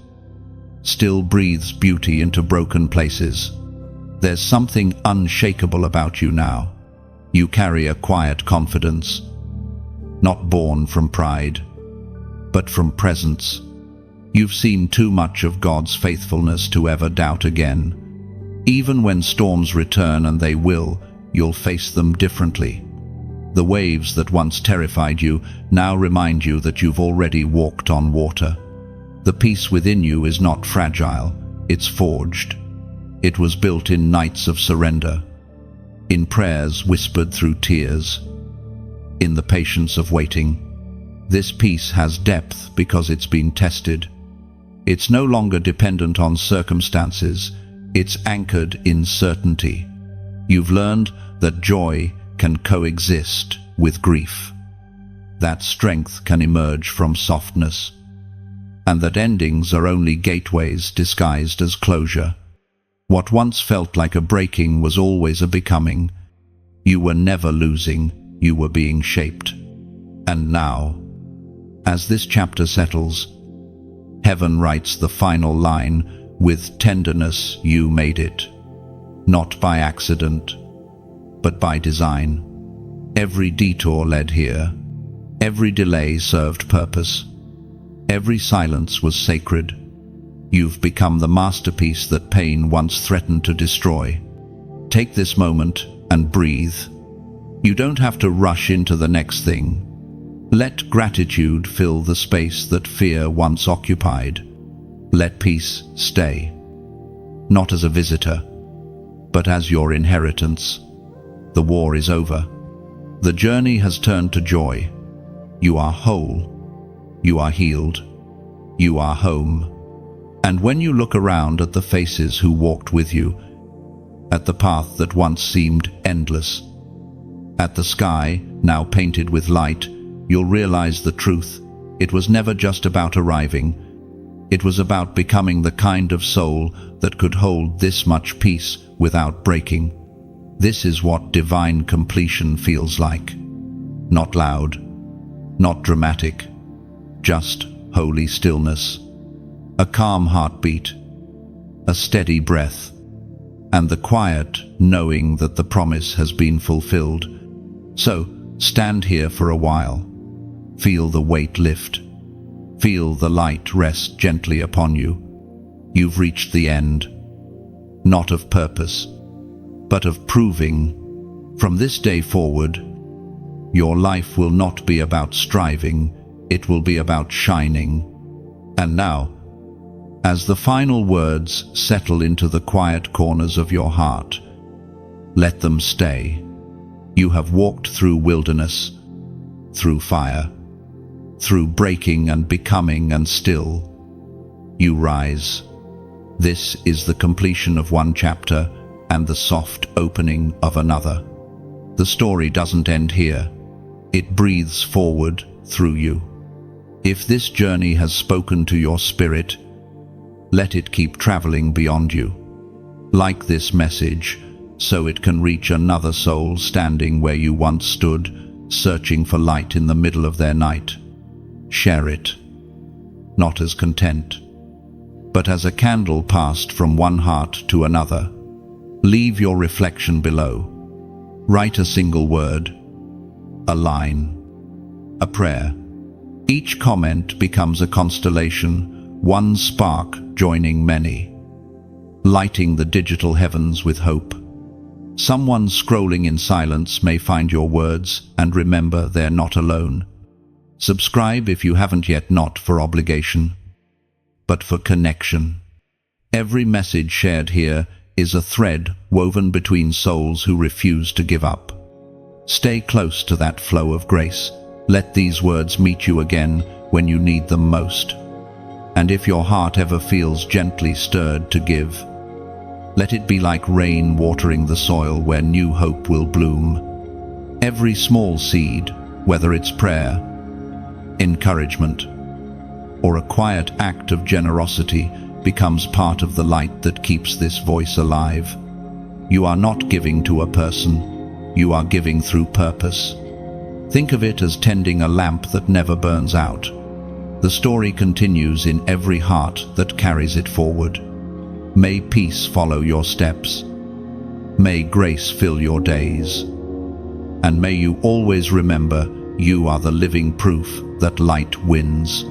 still breathes beauty into broken places. There's something unshakable about you now. You carry a quiet confidence, not born from pride, but from presence. You've seen too much of God's faithfulness to ever doubt again. Even when storms return, and they will, you'll face them differently. The waves that once terrified you now remind you that you've already walked on water. The peace within you is not fragile, it's forged. It was built in nights of surrender, in prayers whispered through tears, in the patience of waiting. This peace has depth because it's been tested. It's no longer dependent on circumstances, it's anchored in certainty. You've learned that joy can coexist with grief, that strength can emerge from softness, and that endings are only gateways disguised as closure. What once felt like a breaking was always a becoming. You were never losing, you were being shaped. And now, as this chapter settles, heaven writes the final line: with tenderness you made it, not by accident, but by design. Every detour led here, every delay served purpose, every silence was sacred. You've become the masterpiece that pain once threatened to destroy. Take this moment and breathe. You don't have to rush into the next thing. Let gratitude fill the space that fear once occupied. Let peace stay, not as a visitor, but as your inheritance. The war is over. The journey has turned to joy. You are whole. You are healed. You are home. And when you look around at the faces who walked with you, at the path that once seemed endless, at the sky now painted with light, you'll realize the truth. It was never just about arriving. It was about becoming the kind of soul that could hold this much peace without breaking. This is what divine completion feels like. Not loud, not dramatic, just holy stillness. A calm heartbeat, a steady breath, and the quiet knowing that the promise has been fulfilled. So, stand here for a while. Feel the weight lift. Feel the light rest gently upon you. You've reached the end, not of purpose, but of proving. From this day forward, your life will not be about striving, it will be about shining. And now, as the final words settle into the quiet corners of your heart, let them stay. You have walked through wilderness, through fire, through breaking and becoming, and still you rise. This is the completion of one chapter and the soft opening of another. The story doesn't end here. It breathes forward through you. If this journey has spoken to your spirit, let it keep traveling beyond you. Like this message, so it can reach another soul standing where you once stood, searching for light in the middle of their night. Share it, not as content, but as a candle passed from one heart to another. Leave your reflection below. Write a single word, a line, a prayer. Each comment becomes a constellation, one spark joining many, lighting the digital heavens with hope. Someone scrolling in silence may find your words, and remember, they're not alone. Subscribe if you haven't yet, not for obligation, but for connection. Every message shared here is a thread woven between souls who refuse to give up. Stay close to that flow of grace. Let these words meet you again when you need them most. And if your heart ever feels gently stirred to give, let it be like rain watering the soil where new hope will bloom. Every small seed, whether it's prayer, encouragement, or a quiet act of generosity, becomes part of the light that keeps this voice alive. You are not giving to a person, you are giving through purpose. Think of it as tending a lamp that never burns out. The story continues in every heart that carries it forward. May peace follow your steps. May grace fill your days. And may you always remember, you are the living proof that light wins.